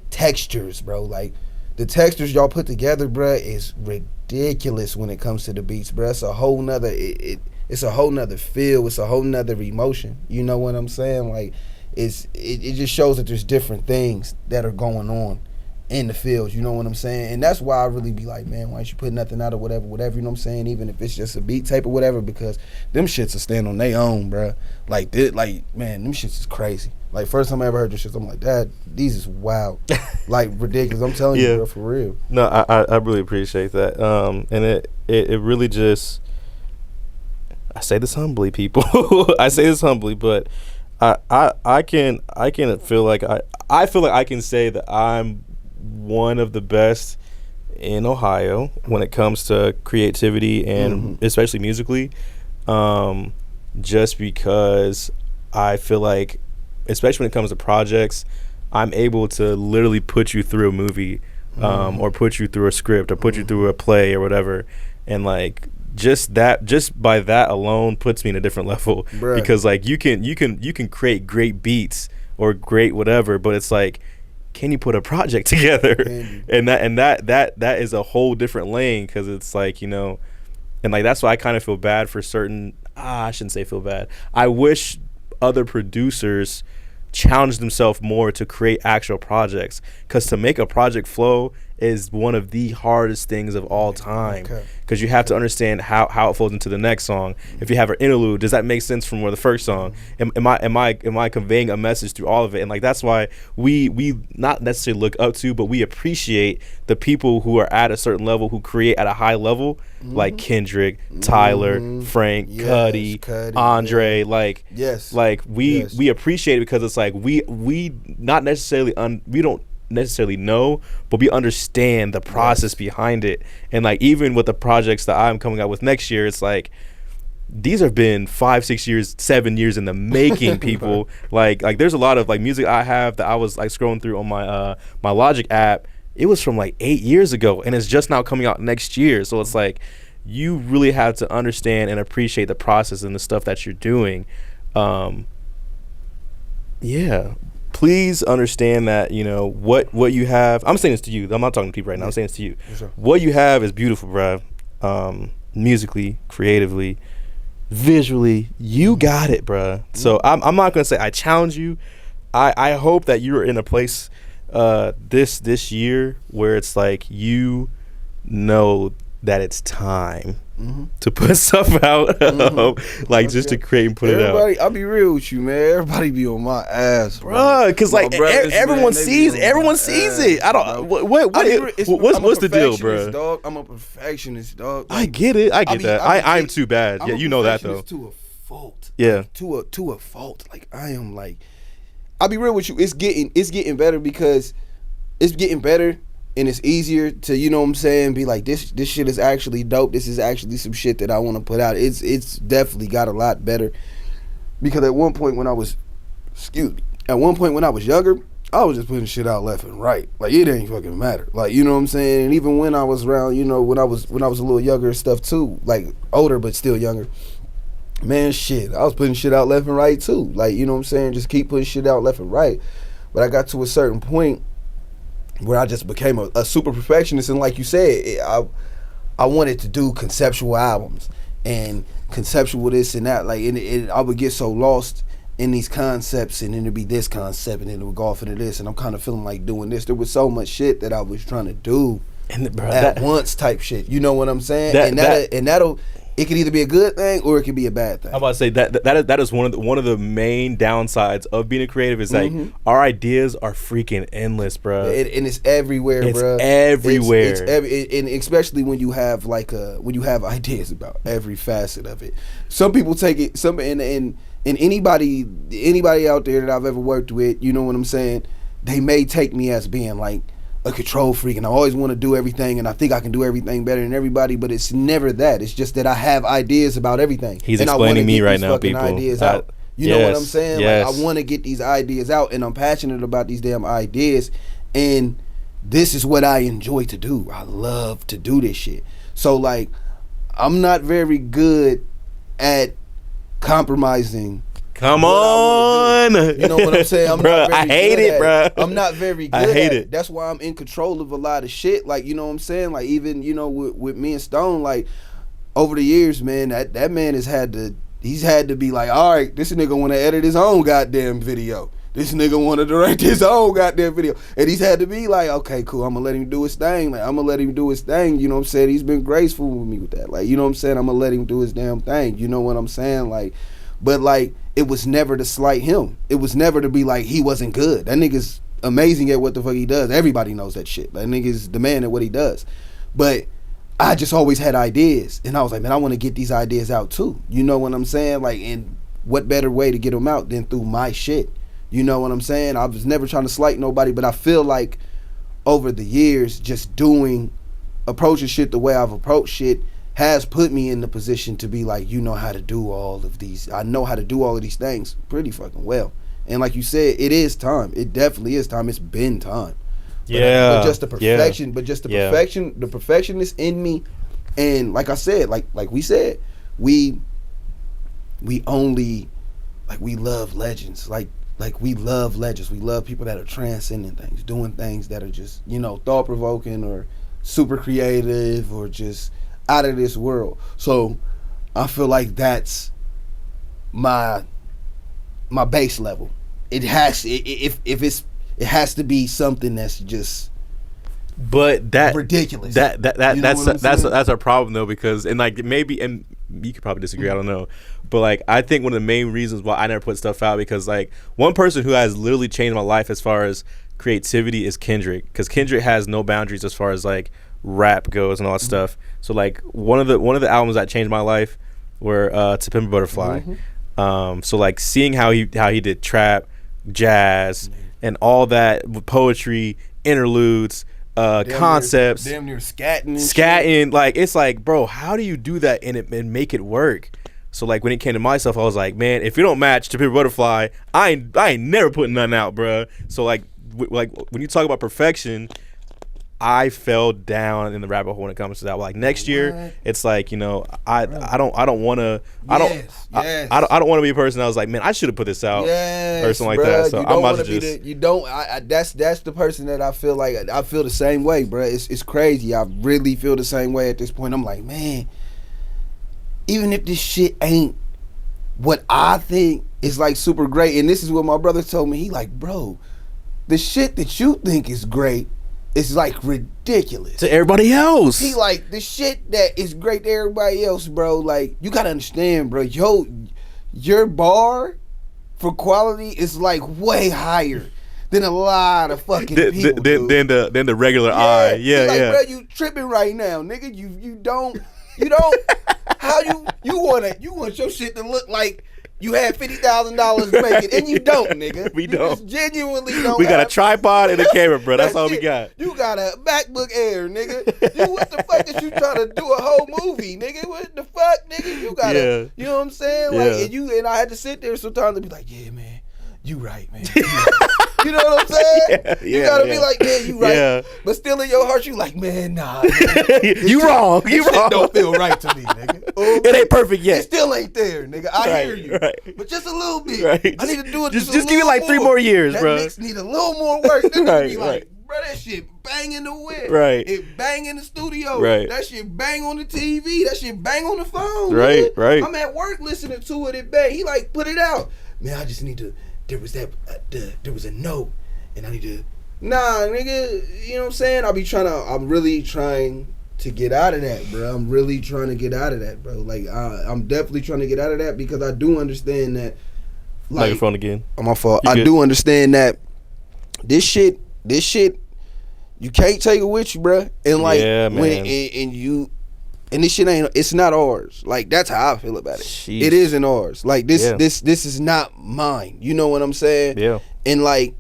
Textures, bro. Like the textures y'all put together, bro, is ridiculous when it comes to the beats, bro. It's a whole nother it's a whole nother feel. It's a whole nother emotion. You know what I'm saying? Like it just shows that there's different things that are going on in the field. You know what I'm saying? And that's why I really be like, man, why don't you put nothing out or whatever, you know what I'm saying? Even if it's just a beat tape or whatever, because them shits will stand on their own, bro. Like man, them shits is crazy. Like, first time I ever heard this shit, I'm like, Dad, these is wild. Like, ridiculous. I'm telling you, bro, for real. No, I really appreciate that. And it really just, I say this humbly, people. I say this humbly, but I can feel like I feel like I can say that I'm one of the best in Ohio when it comes to creativity and especially musically. Just because I feel like, especially when it comes to projects, I'm able to literally put you through a movie, or put you through a script, or put you through a play or whatever, and like just by that alone puts me in a different level. Bruh. Because like you can create great beats or great whatever, but it's like can you put a project together? And that is a whole different lane, because it's like, and like that's why I kind of feel bad for certain. I shouldn't say feel bad. I wish other producers challenge themselves more to create actual projects, because to make a project flow is one of the hardest things of all time, because you have to understand how it flows into the next song. If you have an interlude, does that make sense from where the first song? Am I conveying a message through all of it? And like that's why we not necessarily look up to, but we appreciate the people who are at a certain level, who create at a high level, like Kendrick, Tyler, Frank, Cudi, Andre, like we appreciate it, because it's like we not necessarily we don't necessarily know, but we understand the process behind it. And like even with the projects that I'm coming out with next year, it's like these have been 5, 6 years, 7 years in the making, people. like there's a lot of like music I have that I was like scrolling through on my my Logic app. It was from like 8 years ago, and it's just now coming out next year. So it's like you really have to understand and appreciate the process and the stuff that you're doing. Please understand that, what you have. I'm saying this to you. I'm not talking to people right now. I'm saying this to you. Sure. What you have is beautiful, bro. Musically, creatively, visually, you got it, bro. So I'm not gonna say I challenge you. I hope that you're in a place this year where it's like that it's time to put stuff out, just to create and put it out. I'll be real with you, man. Everybody be on my ass, bro. Because like everyone sees it. I don't. What's the deal, bro? Dog. I'm a perfectionist, dog. Like, I get it. I'm too bad. Yeah, you know that though. To a fault. Yeah. To a fault. Like I am like. I'll be real with you. It's getting better, because it's getting better. And it's easier to, be like, this shit is actually dope. This is actually some shit that I want to put out. It's definitely got a lot better. Because at one point when I was younger, I was just putting shit out left and right. Like, it ain't fucking matter. Like, you know what I'm saying? And even when I was around, when I was a little younger and stuff too, like older but still younger, man, shit, I was putting shit out left and right too. Like, you know what I'm saying? Just keep putting shit out left and right. But I got to a certain point where I just became a super perfectionist, and like you said, I wanted to do conceptual albums and conceptual this and that. Like, and I would get so lost in these concepts, and then it'd be this concept, and then it would go off into this, and I'm kind of feeling like doing this. There was so much shit that I was trying to do at once, type shit. You know what I'm saying? It could either be a good thing or it could be a bad thing. I'm about to say that is one of the main downsides of being a creative, is like our ideas are freaking endless, bro. And it's everywhere, bro. It's everywhere. And especially when you have ideas about every facet of it. Some people take it. And anybody out there that I've ever worked with, you know what I'm saying? They may take me as being like a control freak, and I always want to do everything, and I think I can do everything better than everybody, but it's never that. It's just that I have ideas about everything. He's explaining me right now, people. Ideas out. You know what I'm saying? Yes. Like, I want to get these ideas out, and I'm passionate about these damn ideas, and this is what I enjoy to do. I love to do this shit. So, like, I'm not very good at compromising. Come on, you know what I'm saying? I hate it, bro. I'm not very good. I hate it. That's why I'm in control of a lot of shit. Like, you know what I'm saying? Like, even with me and Stone, like, over the years, man, that man he's had to be like, all right, this nigga want to edit his own goddamn video. This nigga want to direct his own goddamn video. And he's had to be like, okay, cool, I'm going to let him do his thing. Like, I'm going to let him do his thing. You know what I'm saying? He's been graceful with me with that. Like, you know what I'm saying? I'm going to let him do his damn thing. You know what I'm saying? Like, but, like, it was never to slight him. It was never to be like he wasn't good. That nigga's amazing at what the fuck he does. Everybody knows that shit. That nigga's the man at what he does. But I just always had ideas. And I was like, man, I want to get these ideas out too. You know what I'm saying? Like, and what better way to get them out than through my shit? You know what I'm saying? I was never trying to slight nobody, but I feel like over the years, just approaching shit the way I've approached shit has put me in the position to be like, you know how to do all of these. I know how to do all of these things pretty fucking well. And like you said, it is time. It definitely is time. It's been time. But just the perfection, the perfectionist in me. And like I said, like we said, we only, like, we love legends. Like like we love legends. We love people that are transcending things, doing things that are just, you know, thought provoking or super creative or just out of this world. So I feel like that's my base level. It has it has to be something that's just ridiculous. That's our problem though, because and like maybe, and you could probably disagree, I don't know, but like I think one of the main reasons why I never put stuff out, because like one person who has literally changed my life as far as creativity is Kendrick, because Kendrick has no boundaries as far as like rap goes and all that stuff. So like one of the albums that changed my life were To Pimp a Butterfly. So like seeing how he did trap, jazz, and all that with poetry, interludes, concepts, damn near scatting, like it's like, bro, how do you do that and make it work? So like when it came to myself, I was like, man, if you don't match To Pimp a Butterfly, I ain't never putting nothing out, bro. So like when you talk about perfection, I fell down in the rabbit hole when it comes to that. Like next year, it's like, you know, I don't want to I don't want to be a person that was like, man, I should have put this out, or something like that. So I'm about to just that's the person that I feel like I feel the same way, bro. It's crazy. I really feel the same way at this point. I'm like, man, even if this shit ain't what I think is like super great, and this is what my brother told me. He like, bro, the shit that you think is great, it's like ridiculous to everybody else. He like, the shit that is great to everybody else, bro. Like, you gotta understand, bro. Your bar for quality is like way higher than a lot of fucking people. Than the regular eye. Yeah, like, yeah. Bro, you tripping right now, nigga. You don't. How you want your shit to look like you had $50,000 to make it, and you don't, nigga. We don't. Just genuinely don't. We got a tripod and a camera, bro. That's all we got. You got a MacBook Air, nigga. What the fuck is you trying to do a whole movie, nigga? What the fuck, nigga? You gotta, you know what I'm saying? Like, and I had to sit there sometimes and be like, yeah, man, you right, man. You know what I'm saying? You gotta be like, yeah, you right. Yeah. But still in your heart, you like, man, nah. You wrong. You wrong. Shit don't feel right to me, nigga. It ain't perfect yet. It still ain't there, nigga. I hear you. Right. But just a little bit. Right. I need to do it just give me like 3 more years, that bro. That mix need a little more work. Then be like, bro, that shit bang in the whip. Right. It bang in the studio. Right. That shit bang on the TV. That shit bang on the phone. Right, nigga. right. I'm at work listening to it. It bang. He like, put it out. Man, I just need to, there was a note. And I need to, nah, nigga, you know what I'm saying? I'm really trying to get out of that, bro. I'm really trying to get out of that, bro. Like, I'm definitely trying to get out of that, because I do understand that. Like, microphone again. On my fault. I do understand that this shit, you can't take it with you, bro. And like, when and this shit it's not ours. Like, that's how I feel about it. Jeez. It isn't ours. Like, this is not mine. You know what I'm saying? Yeah. And like,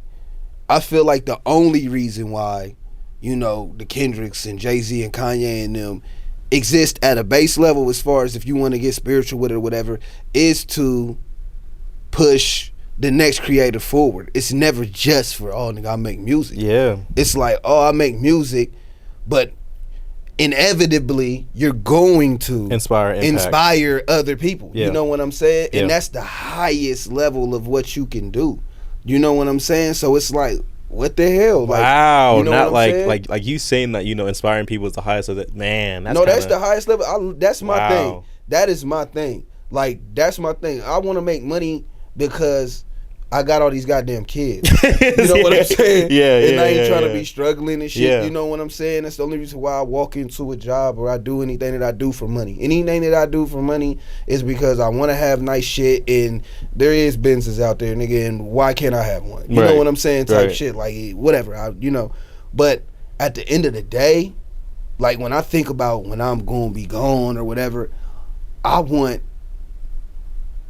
I feel like the only reason why, you know, the Kendricks and Jay-Z and Kanye and them exist at a base level, as far as if you want to get spiritual with it or whatever, is to push the next creator forward. It's never just for, oh, nigga, I make music. Yeah. It's like, oh, I make music, but inevitably you're going to inspire other people. Yeah. You know what I'm saying? Yeah. And that's the highest level of what you can do. You know what I'm saying? So it's like, what the hell? Like, wow, you know not like you saying that, you know, inspiring people is the highest of that. Man, that's the highest level. That's my thing. That is my thing. Like, that's my thing. I want to make money because I got all these goddamn kids. You know what I'm saying? And I ain't trying to be struggling and shit. Yeah. You know what I'm saying? That's the only reason why I walk into a job or I do anything that I do for money. Anything that I do for money is because I want to have nice shit, and there is Benzes out there, nigga, and why can't I have one? You know what I'm saying? Type shit. Like, whatever. But at the end of the day, like, when I think about when I'm going to be gone or whatever, I want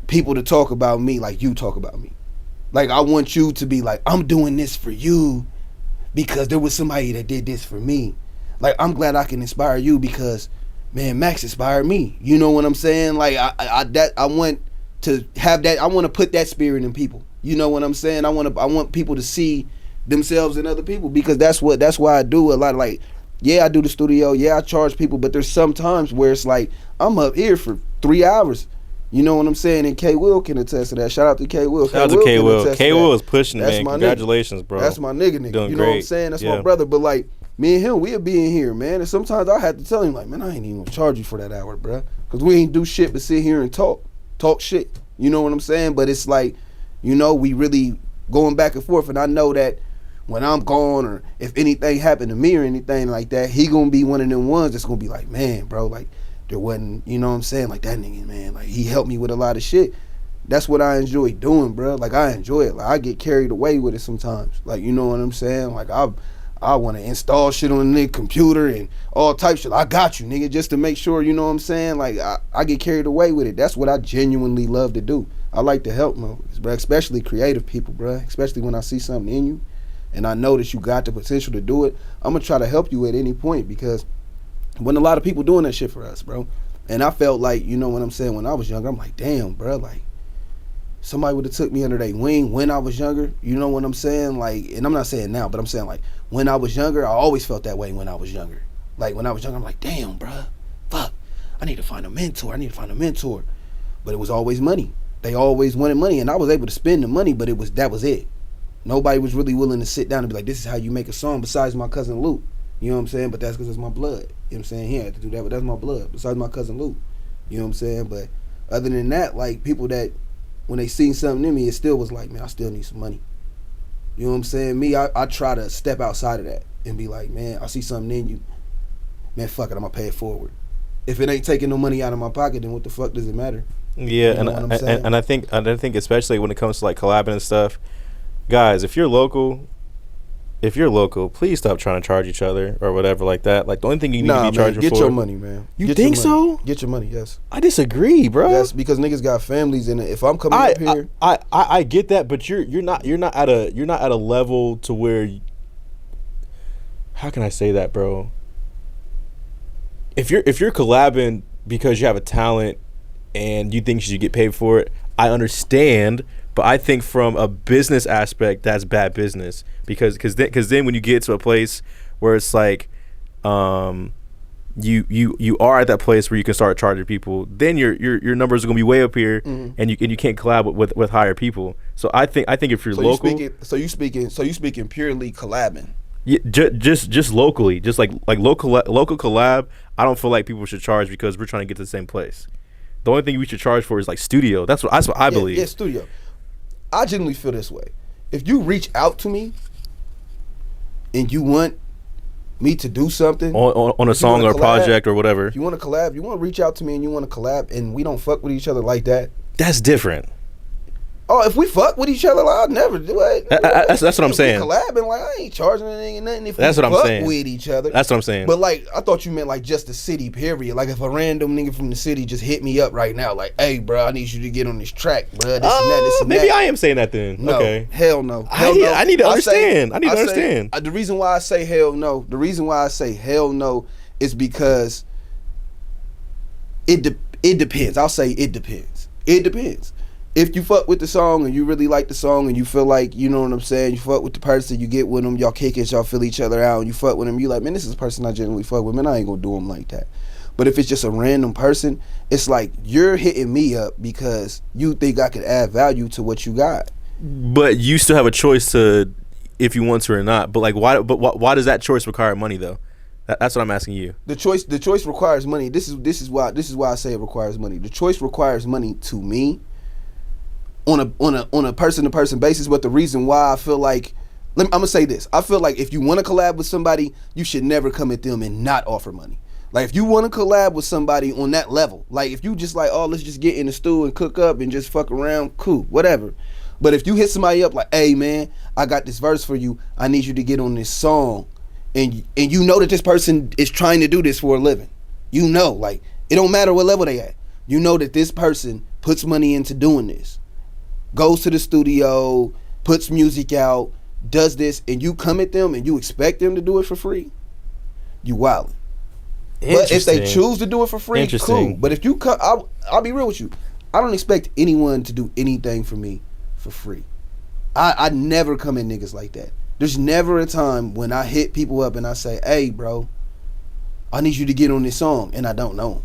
people to talk about me like you talk about me. Like, I want you to be like, I'm doing this for you because there was somebody that did this for me. Like, I'm glad I can inspire you because, man, Maxx inspired me. You know what I'm saying? Like, I want to have that. I want to put that spirit in people. You know what I'm saying? I want people to see themselves in other people, because that's why I do a lot of, like, yeah, I do the studio. Yeah, I charge people, but there's some times where it's like, I'm up here for 3 hours. You know what I'm saying? And K Will can attest to that. Shout out to K Will. Shout out to K Will. K Will is pushing, man. Congratulations, bro. That's my nigga. Doing you great. know what I'm saying? That's my brother. But like me and him, we'll be in here, man. And sometimes I have to tell him, like, man, I ain't even gonna charge you for that hour, bro. Because we ain't do shit but sit here and talk shit. You know what I'm saying? But it's like, you know, we really going back and forth. And I know that when I'm gone, or if anything happened to me or anything like that, he gonna be one of them ones that's gonna be like, man, bro, like, there wasn't, you know what I'm saying, like, that nigga, man, like, he helped me with a lot of shit. That's what I enjoy doing, bro. Like, I enjoy it. Like, I get carried away with it sometimes. Like, you know what I'm saying? Like, I want to install shit on the nigga computer and all types of shit. I got you, nigga, just to make sure, you know what I'm saying? Like, I get carried away with it. That's what I genuinely love to do. I like to help motherfuckers, bro, especially creative people, bro. Especially when I see something in you and I know that you got the potential to do it. I'm going to try to help you at any point, because wasn't a lot of people doing that shit for us, bro. And I felt like, you know what I'm saying, when I was younger, I'm like, damn, bro, like, somebody would have took me under their wing when I was younger. You know what I'm saying? Like, and I'm not saying now, but I'm saying, like, when I was younger, I always felt that way when I was younger. Like, when I was younger, I'm like, damn, bro, fuck, I need to find a mentor. But it was always money. They always wanted money, and I was able to spend the money, but that was it. Nobody was really willing to sit down and be like, this is how you make a song, besides my cousin Luke. You know what I'm saying? But that's because it's my blood. You know what I'm saying? He had to do that, but that's my blood, besides my cousin Luke. You know what I'm saying? But other than that, like, people that, when they seen something in me, it still was like, man, I still need some money. You know what I'm saying? Me, I try to step outside of that and be like, man, I see something in you. Man, fuck it, I'm going to pay it forward. If it ain't taking no money out of my pocket, then what the fuck does it matter? Yeah, you know and I think especially when it comes to like collabing and stuff, guys, if you're local, please stop trying to charge each other or whatever like that. Like, the only thing you need to be charging for. Get your money, man. You think so? Get your money, yes. I disagree, bro. Yes, because niggas got families, and if I'm coming up here, I get that, but you're not at a level to where. How can I say that, bro? If you're collabing because you have a talent and you think you should get paid for it, I understand. But I think from a business aspect, that's bad business, because then when you get to a place where it's like, you are at that place where you can start charging people, then your numbers are gonna be way up here, and you can't collab with higher people. So I think if you're local, you speaking purely collabing. Yeah, just locally, just like local collab. I don't feel like people should charge because we're trying to get to the same place. The only thing we should charge for is like studio. That's what I believe. Yeah, studio. I genuinely feel this way. If you reach out to me and you want me to do something on a song or a project or whatever, if you want to collab, you want to reach out to me and you want to collab, and we don't fuck with each other like that, that's different. Oh, if we fuck with each other, I'll never do it. That's what I'm saying. Collabing, like, I ain't charging anything, nothing. If that's we what I'm saying. With each other, that's what I'm saying. But like, I thought you meant like just the city, period. Like, if a random nigga from the city just hit me up right now, like, hey, bro, I need you to get on this track, bro. This and that, this and maybe that. I am saying that then. No, okay. Hell no. I need to understand. The reason why I say hell no, is because it depends. I'll say it depends. It depends. If you fuck with the song and you really like the song and you feel like, you know what I'm saying, you fuck with the person, you get with them, y'all kick it, y'all feel each other out, and you fuck with them, you like, man, this is a person I genuinely fuck with, man, I ain't gonna do them like that. But if it's just a random person, it's like you're hitting me up because you think I could add value to what you got. But you still have a choice to, if you want to or not. But like, why does that choice require money though? That's what I'm asking you. The choice requires money. This is why I say it requires money. The choice requires money to me. On a person to person basis, but the reason why I feel like, I'm gonna say this, I feel like if you want to collab with somebody, you should never come at them and not offer money. Like, if you want to collab with somebody on that level, like if you just like, oh, let's just get in the stew and cook up and just fuck around, cool, whatever. But if you hit somebody up like, hey man, I got this verse for you, I need you to get on this song, and you know that this person is trying to do this for a living, you know, like, it don't matter what level they at, you know that this person puts money into doing this, goes to the studio, puts music out, does this, and you come at them and you expect them to do it for free, you wildin'. But if they choose to do it for free, cool. But if you come, I'll be real with you, I don't expect anyone to do anything for me for free. I never come at niggas like that. There's never a time when I hit people up and I say, hey bro, I need you to get on this song, and I don't know them.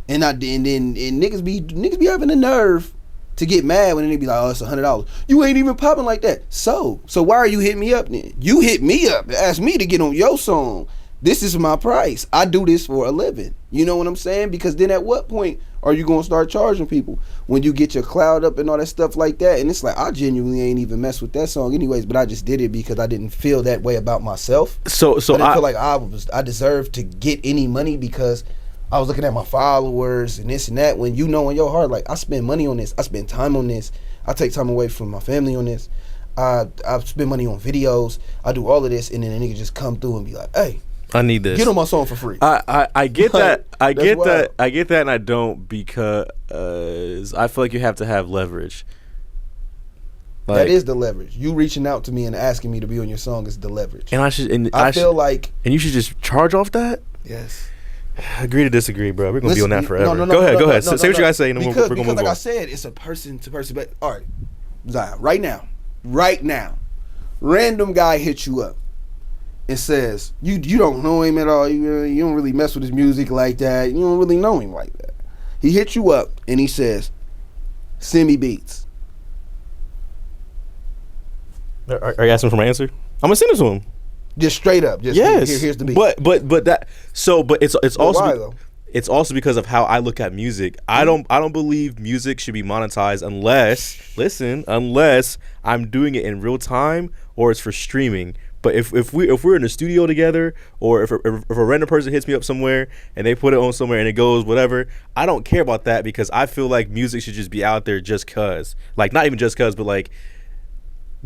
And niggas be having the nerve to get mad when they be like, oh, it's $100. You ain't even popping like that. So why are you hitting me up then? You hit me up, ask me to get on your song. This is my price. I do this for a living. You know what I'm saying? Because then at what point are you gonna start charging people? When you get your cloud up and all that stuff like that. And it's like, I genuinely ain't even messed with that song anyways, but I just did it because I didn't feel that way about myself. So I didn't feel like I deserved to get any money because I was looking at my followers and this and that. When you know in your heart, like, I spend money on this, I spend time on this, I take time away from my family on this, I spend money on videos, I do all of this, and then a nigga just come through and be like, hey, I need this. Get on my song for free. I get that. I get wild. that. I get that, and I don't, because I feel like you have to have leverage. Like, that is the leverage. You reaching out to me and asking me to be on your song is the leverage. And I feel like, and you should just charge off that. Yes. Agree to disagree, bro. We're gonna be on that forever. Go ahead. Say what you guys say, and we're gonna move on. Like I said, it's a person to person. But all right, Zion, right now, random guy hits you up. It says, you don't know him at all. You don't really mess with his music like that. You don't really know him like that. He hits you up and he says, send me beats. Are you asking for my answer? I'm gonna send it to him. Just straight up. Just yes. Here's the beat. But it's also why, though? It's also because of how I look at music. I don't believe music should be monetized unless I'm doing it in real time or it's for streaming. But if we're in the studio together, or if a random person hits me up somewhere and they put it on somewhere and it goes whatever, I don't care about that, because I feel like music should just be out there just cause. Like, not even just cause, but like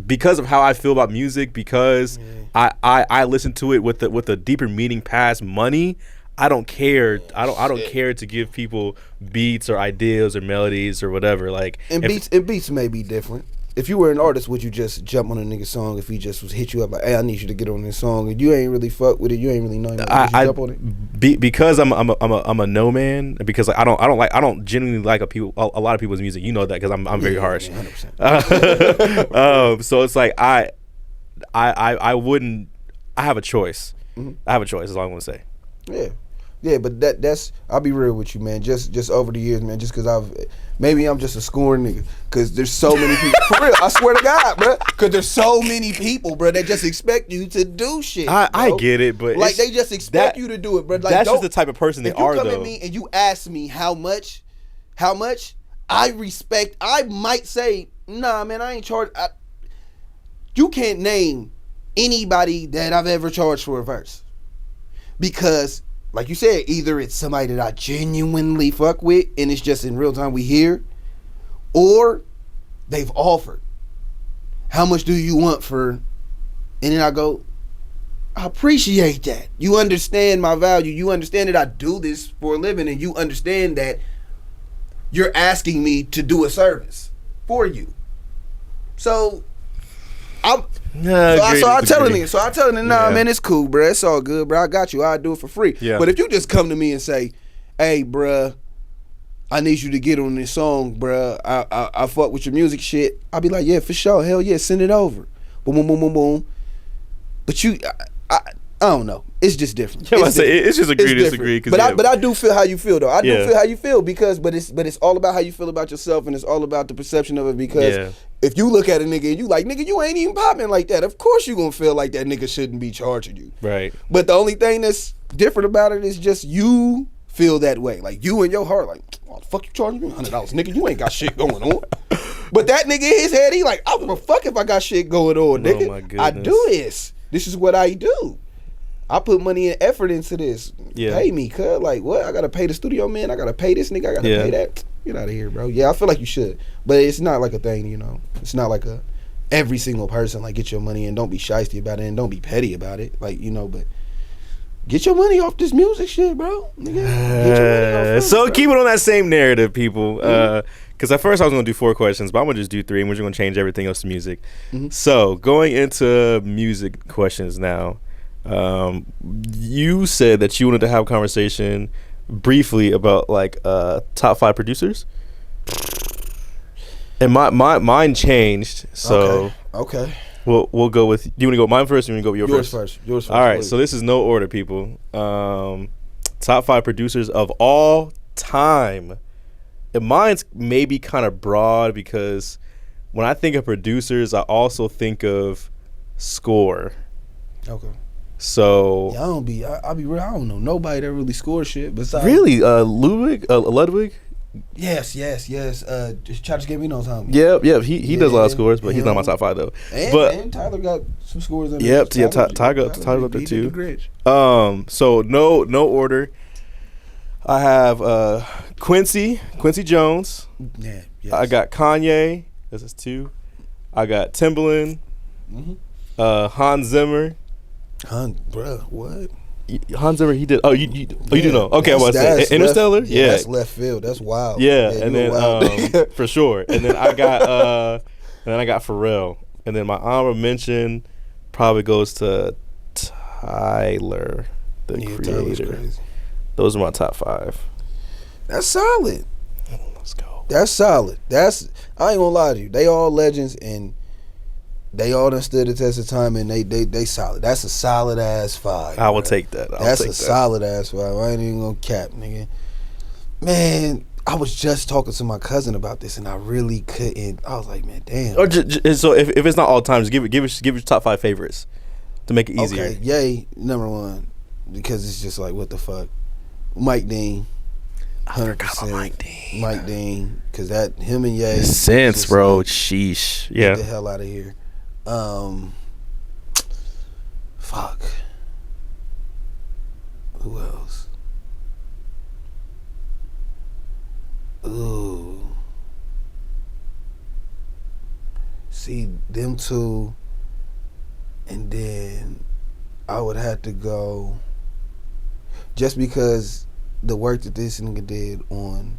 because of how I feel about music, because I listen to it with a deeper meaning past money. I don't care. I don't care to give people beats or ideas or melodies or whatever. Like, and beats may be different. If you were an artist, would you just jump on a nigga's song if he just was hit you up like, hey, I need you to get on this song, and you ain't really fuck with it, you ain't really know him, would you jump on it? Because I'm a no man, because like I don't genuinely like a lot of people's music. You know that, because I'm very harsh. 100%. So it's like I wouldn't. I have a choice. Mm-hmm. I have a choice. Is all I want to say. Yeah, but that's I'll be real with you, man. Just over the years, man. Just because maybe I'm just a scoring nigga. Because there's so many people. For real, I swear to God, bro. Because there's so many people, bro, that just expect you to do shit. I get it, but like they just expect you to do it, bro. Like, that's just the type of person they are, though. If you come at me and you ask me how much, I respect. I might say, nah, man, I ain't charged. You can't name anybody that I've ever charged for a verse, because, like you said, either it's somebody that I genuinely fuck with and it's just in real time we hear, or they've offered. How much do you want for? And then I go, I appreciate that. You understand my value. You understand that I do this for a living, and you understand that you're asking me to do a service for you. So I tell him, nah, man, it's cool, bro. It's all good, bro. I got you. I'll do it for free. Yeah. But if you just come to me and say, hey, bro, I need you to get on this song, bro. I fuck with your music shit. I'll be like, yeah, for sure. Hell yeah, send it over. Boom, boom, boom, boom, boom. But I don't know. It's just different. Yeah, it's just agree to disagree. But I do feel how you feel, though. I do feel how you feel, because but it's all about how you feel about yourself, and it's all about the perception of it. Because if you look at a nigga and you like, nigga, you ain't even popping like that, of course you gonna feel like that nigga shouldn't be charging you. Right. But the only thing that's different about it is just you feel that way. Like, you in your heart, like, oh, the fuck you charging me $100, nigga? You ain't got shit going on. But that nigga in his head, he like, I don't give a fuck if I got shit going on, nigga. My goodness. I do this. This is what I do. I put money and effort into this. Yeah. Pay me, cuz. Like, what? I gotta pay the studio man. I gotta pay this nigga. I gotta pay that. Get out of here, bro. Yeah, I feel like you should. But it's not like a thing, you know. It's not like every single person, like, get your money and don't be shiesty about it and don't be petty about it. Like, you know, but get your money off this music shit, bro. Nigga, get your money off so keep it on that same narrative, people. Because at first I was going to do 4 questions, but I'm going to just do 3, and we're just going to change everything else to music. Mm-hmm. So going into music questions now. You said that you wanted to have a conversation briefly about like top 5 producers, and my mine changed. So okay. We'll go with. Do you want to go with mine first, or you want to go with yours first? Yours first. All right. Please. So this is no order, people. Top 5 producers of all time, and mine's maybe kind of broad because when I think of producers, I also think of score. Okay. So Yeah, I'll be real. I don't know nobody that really scores shit besides. really, Ludwig. Yes. Childish Gambino's homie. Yep. He does a lot of scores, but he's not my top 5 though. And Tyler got some scores in there. Yep, Tyler up there too. So no order. I have Quincy Jones. Yeah. Yes. I got Kanye. This is 2. I got Timbaland. Hans Zimmer. Bruh, what? Hans Zimmer, he did. Oh, you do know. Okay, I was saying Interstellar. Yeah, that's left field. That's wild. Yeah, and then for sure. And then I got Pharrell. And then my honorable mention probably goes to Tyler, the creator. Those are my top 5. That's solid. Let's go. That's solid. I ain't gonna lie to you. They all legends and they all done stood the test of time and they solid. That's a solid ass 5. I will take that. That's a solid ass 5. I ain't even gonna cap, nigga. Man, I was just talking to my cousin about this and I really couldn't. I was like, man, damn. Or so if it's not all time, just give your top 5 favorites to make it easier. Okay, Ye, number 1, because it's just like what the fuck. Mike Dean. 100%. Mike Dean, because that him and Ye. Sense, bro. Like, sheesh. Yeah. Get the hell out of here. Fuck. Who else? Ooh. See, them 2, and then I would have to go just because the work that this nigga did on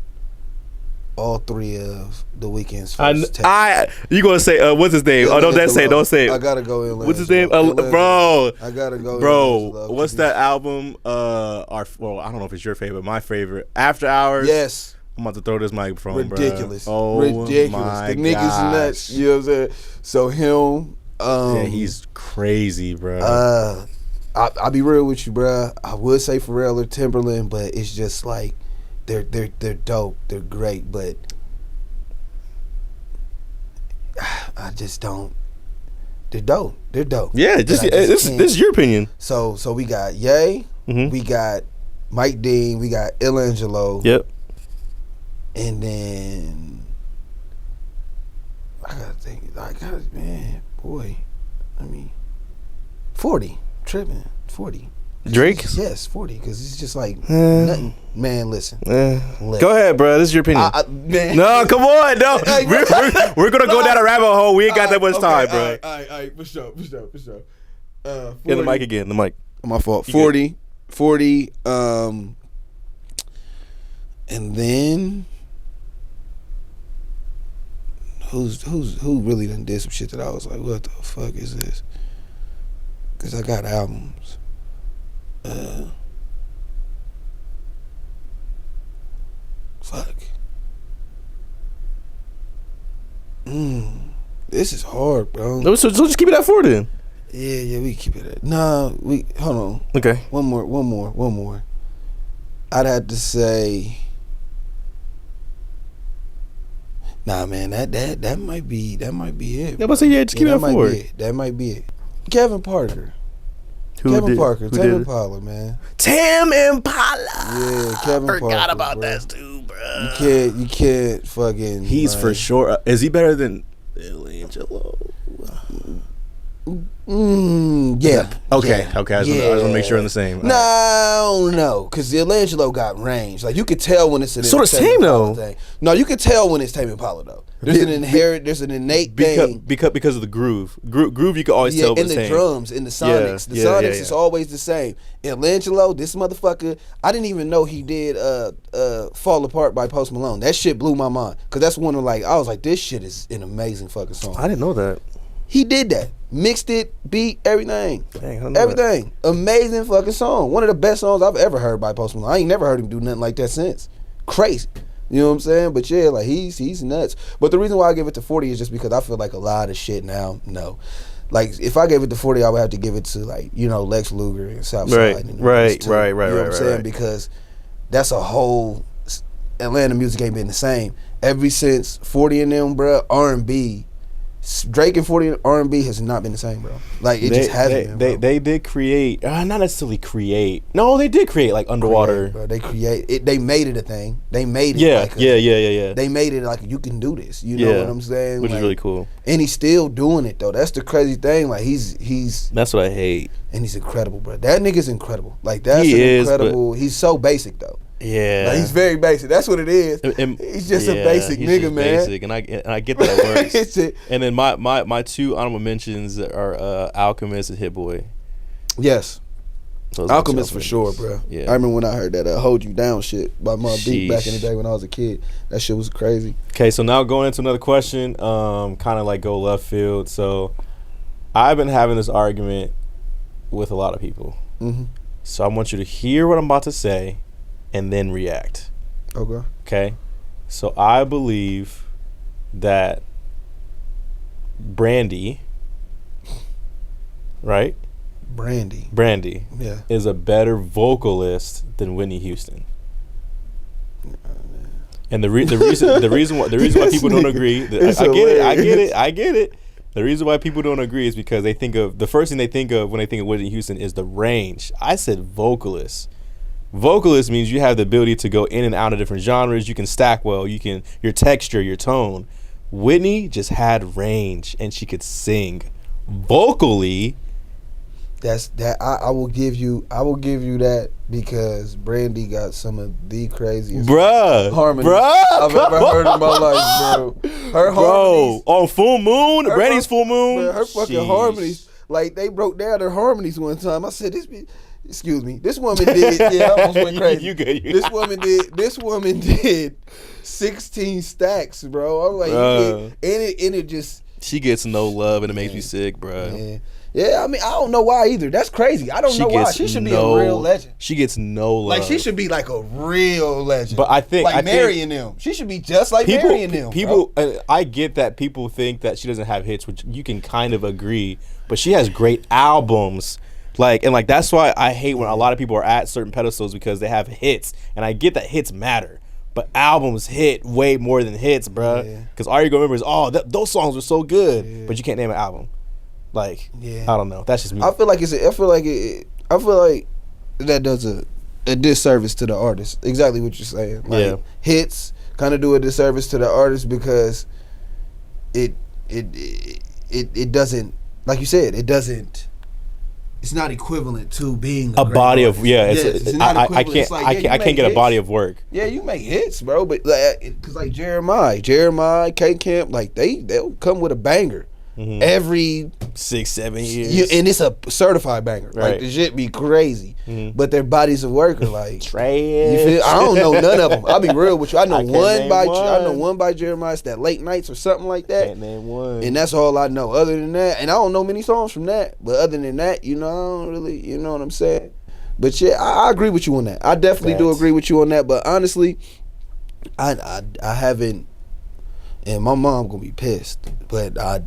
all 3 of the Weeknd's first tapes. You gonna say what's his name? Don't say. I gotta go in. What's his name? Bro. I gotta go. Bro, what's that album? I don't know if it's your favorite. My favorite, After Hours. Yes. I'm about to throw this microphone. Ridiculous. Bro. Oh ridiculous. My the nigga's gosh. nuts. You know what I'm saying? So him. Yeah, he's crazy, bro. I'll be real with you, bro. I would say Pharrell or Timberland, but it's just like they're dope. They're great, but I just don't. They're dope. Yeah, this is your opinion. So we got Ye, we got Mike Dean, we got Illangelo. Yep. And then I gotta think. Man, boy. I mean, 40. Tripping. 40. Drake? Yes, 40. Because it's just like nothing. Man, listen. Go ahead, bro. This is your opinion. Man. No, come on. No. We're going to go down a rabbit hole. We ain't got that much time, bro. All right. For sure. Get the mic again. The mic. My fault. 40. And then who really done did some shit that I was like, what the fuck is this? Because I got albums. Fuck. This is hard, bro. No, so just keep it at 4 then. Yeah, we keep it at. Nah, hold on. Okay. One more. I'd have to say. Nah, man, that might be it. Yeah, but say just keep it at 4. That might be it. Kevin Parker. Tim Impala, man. Tim Impala. Yeah, Kevin Parker. Forgot about bro. that dude, bro. You can't fucking. He's for sure. Is he better than Illangelo? Yeah. Okay. I just want to make sure we're on the same. No, because Illangelo got range. Like you could tell when it's an. So does Tame though. Thing. No, you could tell when it's Tame Impala though. There's an innate thing because of the groove. Groove you can always tell. In the drums, in the sonics. The sonics is always the same. Illangelo, this motherfucker, I didn't even know he did "Fall Apart" by Post Malone. That shit blew my mind because that's one of I was like, this shit is an amazing fucking song. I didn't know that. He did that. Mixed it, beat, everything. Dang, everything. Amazing fucking song. One of the best songs I've ever heard by Post Malone. I ain't never heard him do nothing like that since. Crazy. You know what I'm saying? But yeah, like he's nuts. But the reason why I give it to 40 is just because I feel like a lot of shit now, no. Like if I gave it to 40, I would have to give it to Lex Luger and Southside. Right. You know what I'm saying? Because that's a whole Atlanta music ain't been the same ever since 40 and them, bro. R&B, Drake and 40 R&B has not been the same, bro. Like it just hasn't. They did create, not necessarily create. No, they did create like underwater. Bro, they create it. They made it a thing. They made it. Yeah. They made it like you can do this. You know what I'm saying? Which like, is really cool. And he's still doing it though. That's the crazy thing. Like he's. That's what I hate. And he's incredible, bro. That nigga's incredible. Like that's incredible. He's so basic though. Yeah, like, he's very basic. That's what it is. He's just a basic nigga, man. Basic, and I get that it works. And then my two honorable mentions are Alchemist and Hit Boy. Yes, Alchemist for sure, bro. Yeah, I remember when I heard that "Hold You Down" shit by Mobb Deep back in the day when I was a kid. That shit was crazy. Okay, so now going into another question, kind of like go left field. So I've been having this argument with a lot of people. Mm-hmm. So I want you to hear what I'm about to say and then react. Okay? So I believe that Brandy, right? Brandy is a better vocalist than Whitney Houston. And the reason why people don't agree, I get it. The reason why people don't agree is because they think of the first thing they think of when they think of Whitney Houston is the range. I said vocalist. Vocalist means you have the ability to go in and out of different genres. You can stack well. Your texture, your tone. Whitney just had range and she could sing. Vocally, I will give you that because Brandy got some of the craziest harmonies I've ever heard in my life, bro. Her harmonies on Full Moon, Brandy's Full Moon, her fucking harmonies. Like they broke down her harmonies one time. I said, excuse me, this woman did. Yeah, I almost went crazy. You good. This woman did 16 stacks, bro. I'm like, and it just. She gets no love and it makes me sick, bro. Yeah, I mean, I don't know why either. That's crazy. I don't know why. She should be a real legend. She gets no love. Like, she should be like a real legend. But I think Mary and them. She should be just like Mary and them. I get that people think that she doesn't have hits, which you can kind of agree. But she has great albums. And that's why I hate when a lot of people are at certain pedestals because they have hits. And I get that hits matter. But albums hit way more than hits, bruh. Because all you're going to remember is, those songs were so good. But you can't name an album. I don't know. That's just me. I feel like that does a disservice to the artist. Exactly what you're saying. Hits kind of do a disservice to the artist because it doesn't, like you said, it doesn't. It's not equivalent to being a body artist. I can't get a body of work. Yeah, you make hits, bro. But because Jeremiah, K Camp, they'll come with a banger. Mm-hmm. Every 6-7 years, and it's a certified banger. Right. Like the shit be crazy, but their bodies of work are like trash. I don't know none of them. I'll be real with you. I know one by Jeremiah. It's that Late Nights or something like that. Can't name one. And that's all I know. Other than that, and I don't know many songs from that. But other than that, I don't really, you know what I'm saying. But yeah, I agree with you on that. I definitely do agree with you on that. But honestly, I haven't. And my mom gonna be pissed, but I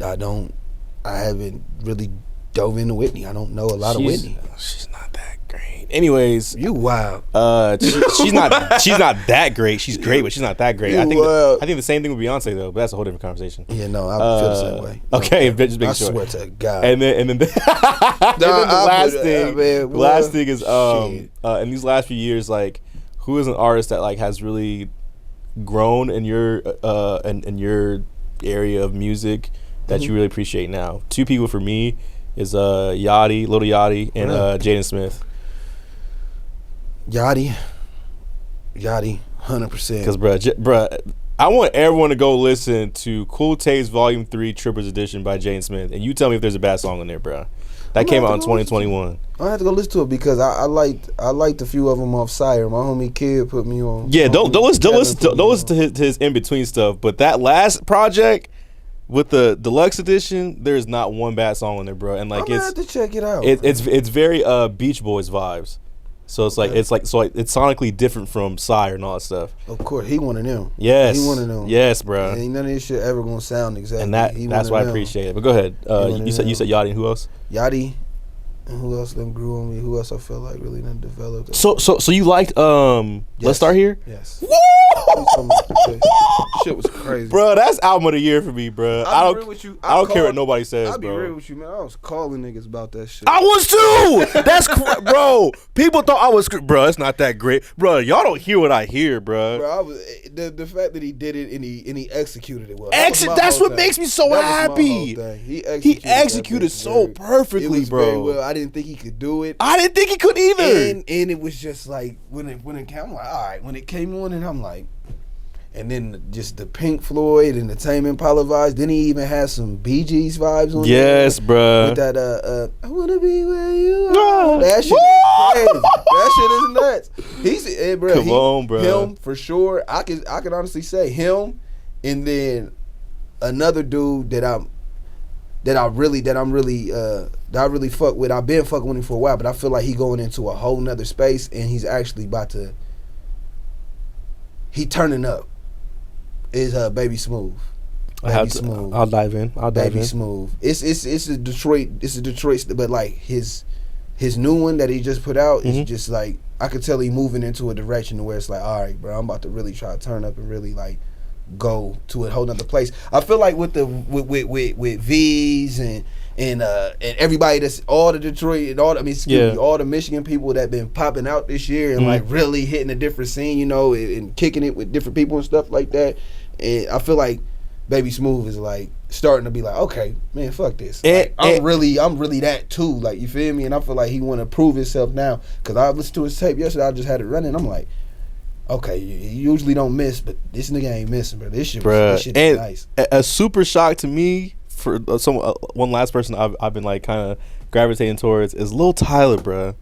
haven't really dove into Whitney. I don't know a lot of Whitney. She's not that great. Anyways, you wild. She's not that great. She's great, but she's not that great. I think the same thing with Beyonce though, but that's a whole different conversation. Yeah, no, I feel the same way. Okay, just making sure. I swear to God. And then the last thing is in these last few years, who is an artist that has really grown in your in your area of music that you really appreciate now? Two people for me is Lil Yachty, and Jaden Smith. Yachty, 100%. Because bruh, I want everyone to go listen to Cool Taste Volume 3 Trippers Edition by Jaden Smith, and you tell me if there's a bad song in there, bruh. That came out in 2021. I have to go listen to it because I liked a few of them off Sire. My homie Kid put me on. Yeah, don't listen to his in between stuff. But that last project with the deluxe edition, there's not one bad song on there, bro. And I'm gonna have to check it out. It's very Beach Boys vibes. So it's it's sonically different from Sire and all that stuff. Of course, he one of them. Yes, he one of them. Yes, bro. Ain't none of this shit ever gonna sound exactly. And that's why I appreciate it. But go ahead. You said Yachty, and who else? Yachty, and who else then grew on me? Who else I felt like really done developed? So you liked yes. Let's Start Here? Yes. Woo! Shit was crazy, bro. That's album of the year for me, bro. I don't care what nobody says, I'll be bro. real with you, man. I was calling niggas about that shit. I was too. That's bro. People thought I was, bro. It's not that great, bro. Y'all don't hear what I hear, bro. Bro, I was the fact that he did it and he executed it well. That's what makes me so happy. He executed so perfectly, bro. Very well. I didn't think he could do it. I didn't think he could either. And it was just like when it came, I'm like, all right. When it came on, and I'm like, and then just the Pink Floyd and the Tame Impala vibes. Then he even had some Bee Gees vibes on. Yes, bro. With that I wanna be where you are. That shit is crazy. That shit is nuts. He's bro. Come on, bro. Him for sure. I could honestly say him, and then another dude that I really fuck with. I've been fucking with him for a while, but I feel like he going into a whole nother space, and he's actually about to. He turning up. Is Baby Smooth. Smooth. I'll dive in. Baby Smooth. It's a Detroit. But like his new one that he just put out is just like I could tell he moving into a direction where it's like, all right, bro, I'm about to really try to turn up and really like go to a whole nother place. I feel like with V's and everybody that's all the Detroit and all the Michigan people that been popping out this year and like really hitting a different scene, you know, and kicking it with different people and stuff like that. And I feel like Baby Smooth is like starting to be like, okay, man, fuck this. Like, I'm really that too. Like, you feel me? And I feel like he want to prove himself now. Cause I listened to his tape yesterday. I just had it running. I'm like, okay, you usually don't miss, but this nigga ain't missing, bro. This shit is nice. A super shock to me for one last person I've been like kind of gravitating towards is Lil Tyler, bro.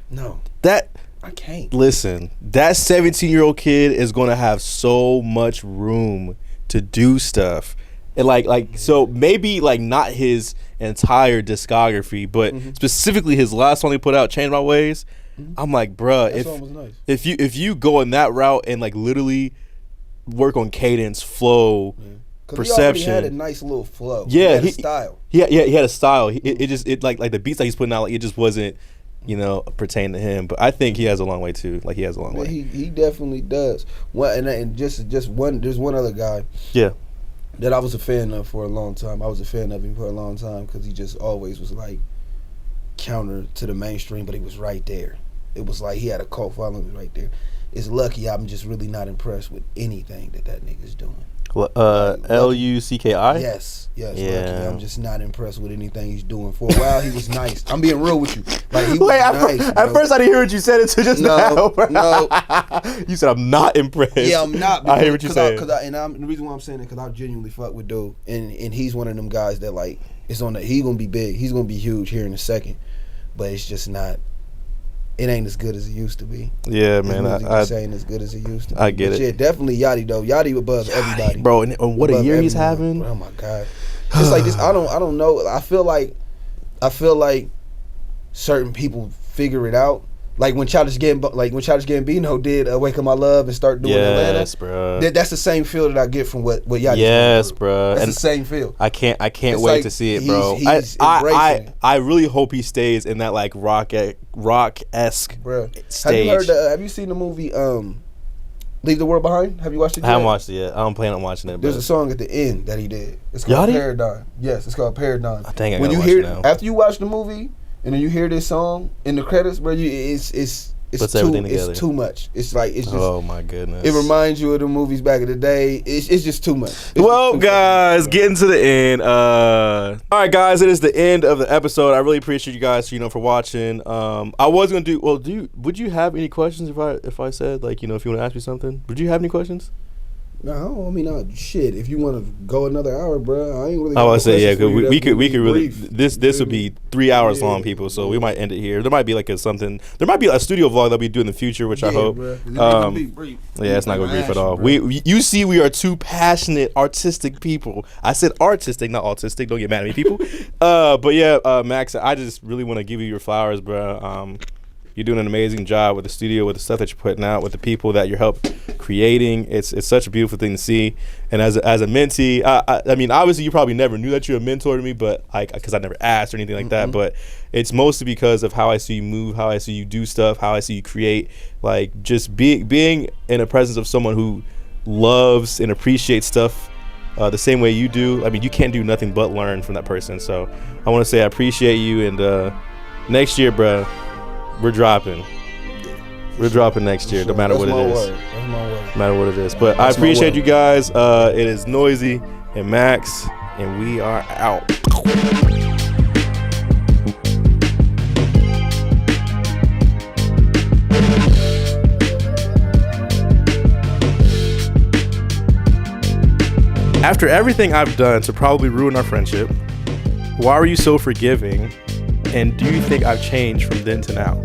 No, that I can't listen. That 17-year-old kid is gonna have so much room to do stuff, and like so maybe like not his entire discography, but specifically his last song he put out, "Change My Ways." I'm like, bruh, if you go in that route and like literally work on cadence, flow, perception. He already had a nice little flow. Yeah, he had a style. Yeah, he had a style. It like the beats that he's putting out, like it just wasn't, you know, pertain to him. But I think he has a long way too. Like he has a long way. He definitely does. Well, and just one. There's one other guy. Yeah. That I was a fan of for a long time. I was a fan of him for a long time because he just always was like counter to the mainstream, but he was right there. It was like he had a cult following right there. It's lucky I'm just really not impressed with anything that nigga's doing. Lucky? Yes. Yeah. Lucky. I'm just not impressed with anything he's doing. For a while, he was nice. I'm being real with you. Like he was nice. At first, I didn't hear what you said until just now. No. You said I'm not impressed. Yeah, I'm not. I hear what you're saying. The reason why I'm saying it because I genuinely fuck with dude, and he's one of them guys that like it's on the. He's gonna be big. He's gonna be huge here in a second, but it's just not. It ain't as good as it used to be. Yeah, man. I ain't as good as it used to be. I get it. Yeah, definitely Yachty though. Yachty above everybody, bro. And what a year he's having. Oh my god, it's like this. I don't know. I feel like certain people figure it out. Like when Childish Gambino did "Wake Up My Love" and start doing Atlanta. Yes, bro. That's the same feel that I get from what Yachty. Yes, bro. That's the same feel. I can't wait to see it, bro. I really hope he stays in that like rock-esque stage. Have you seen the movie Leave the World Behind? Have you watched it yet? I haven't watched it yet. I don't plan on watching it. There's a song at the end that he did. It's called Yachty? Paradigm. Yes, it's called Paradigm. I think I when gotta you watch hear it now. after you watch the movie and then you hear this song in the credits, bro, it's too much. It's like it's just. Oh my goodness! It reminds you of the movies back in the day. It's just too much. Well, guys, getting to the end. All right, guys, it is the end of the episode. I really appreciate you guys, for watching. I was gonna do. Well, would you have any questions if I said like, if you want to ask me something? Would you have any questions? No, I mean, shit. If you want to go another hour, bro, I ain't really. I was say cause we could really. Brief. This would be 3 hours long, people. So we might end it here. There might be like something. There might be a studio vlog that we do in the future, which I hope. Bro. It's not gonna be brief. Yeah, it's not gonna be brief at all. You see, we are two passionate, artistic people. I said artistic, not autistic. Don't get mad at me, people. But yeah, Max, I just really want to give you your flowers, bro. You're doing an amazing job with the studio, with the stuff that you're putting out, with the people that you're helping creating. It's such a beautiful thing to see. And as a mentee, I mean, obviously you probably never knew that you're a mentor to me, but because I never asked or anything like that. But it's mostly because of how I see you move, how I see you do stuff, how I see you create. Like just being in the presence of someone who loves and appreciates stuff the same way you do, I mean, you can't do nothing but learn from that person. So I want to say I appreciate you, and next year, bro, we're dropping. We're dropping next year, no matter what it is. That's my word. No matter what it is. But I appreciate you guys. It is NOIZ.I and Maxx, and we are out. After everything I've done to probably ruin our friendship, why are you so forgiving? And do you think I've changed from then to now?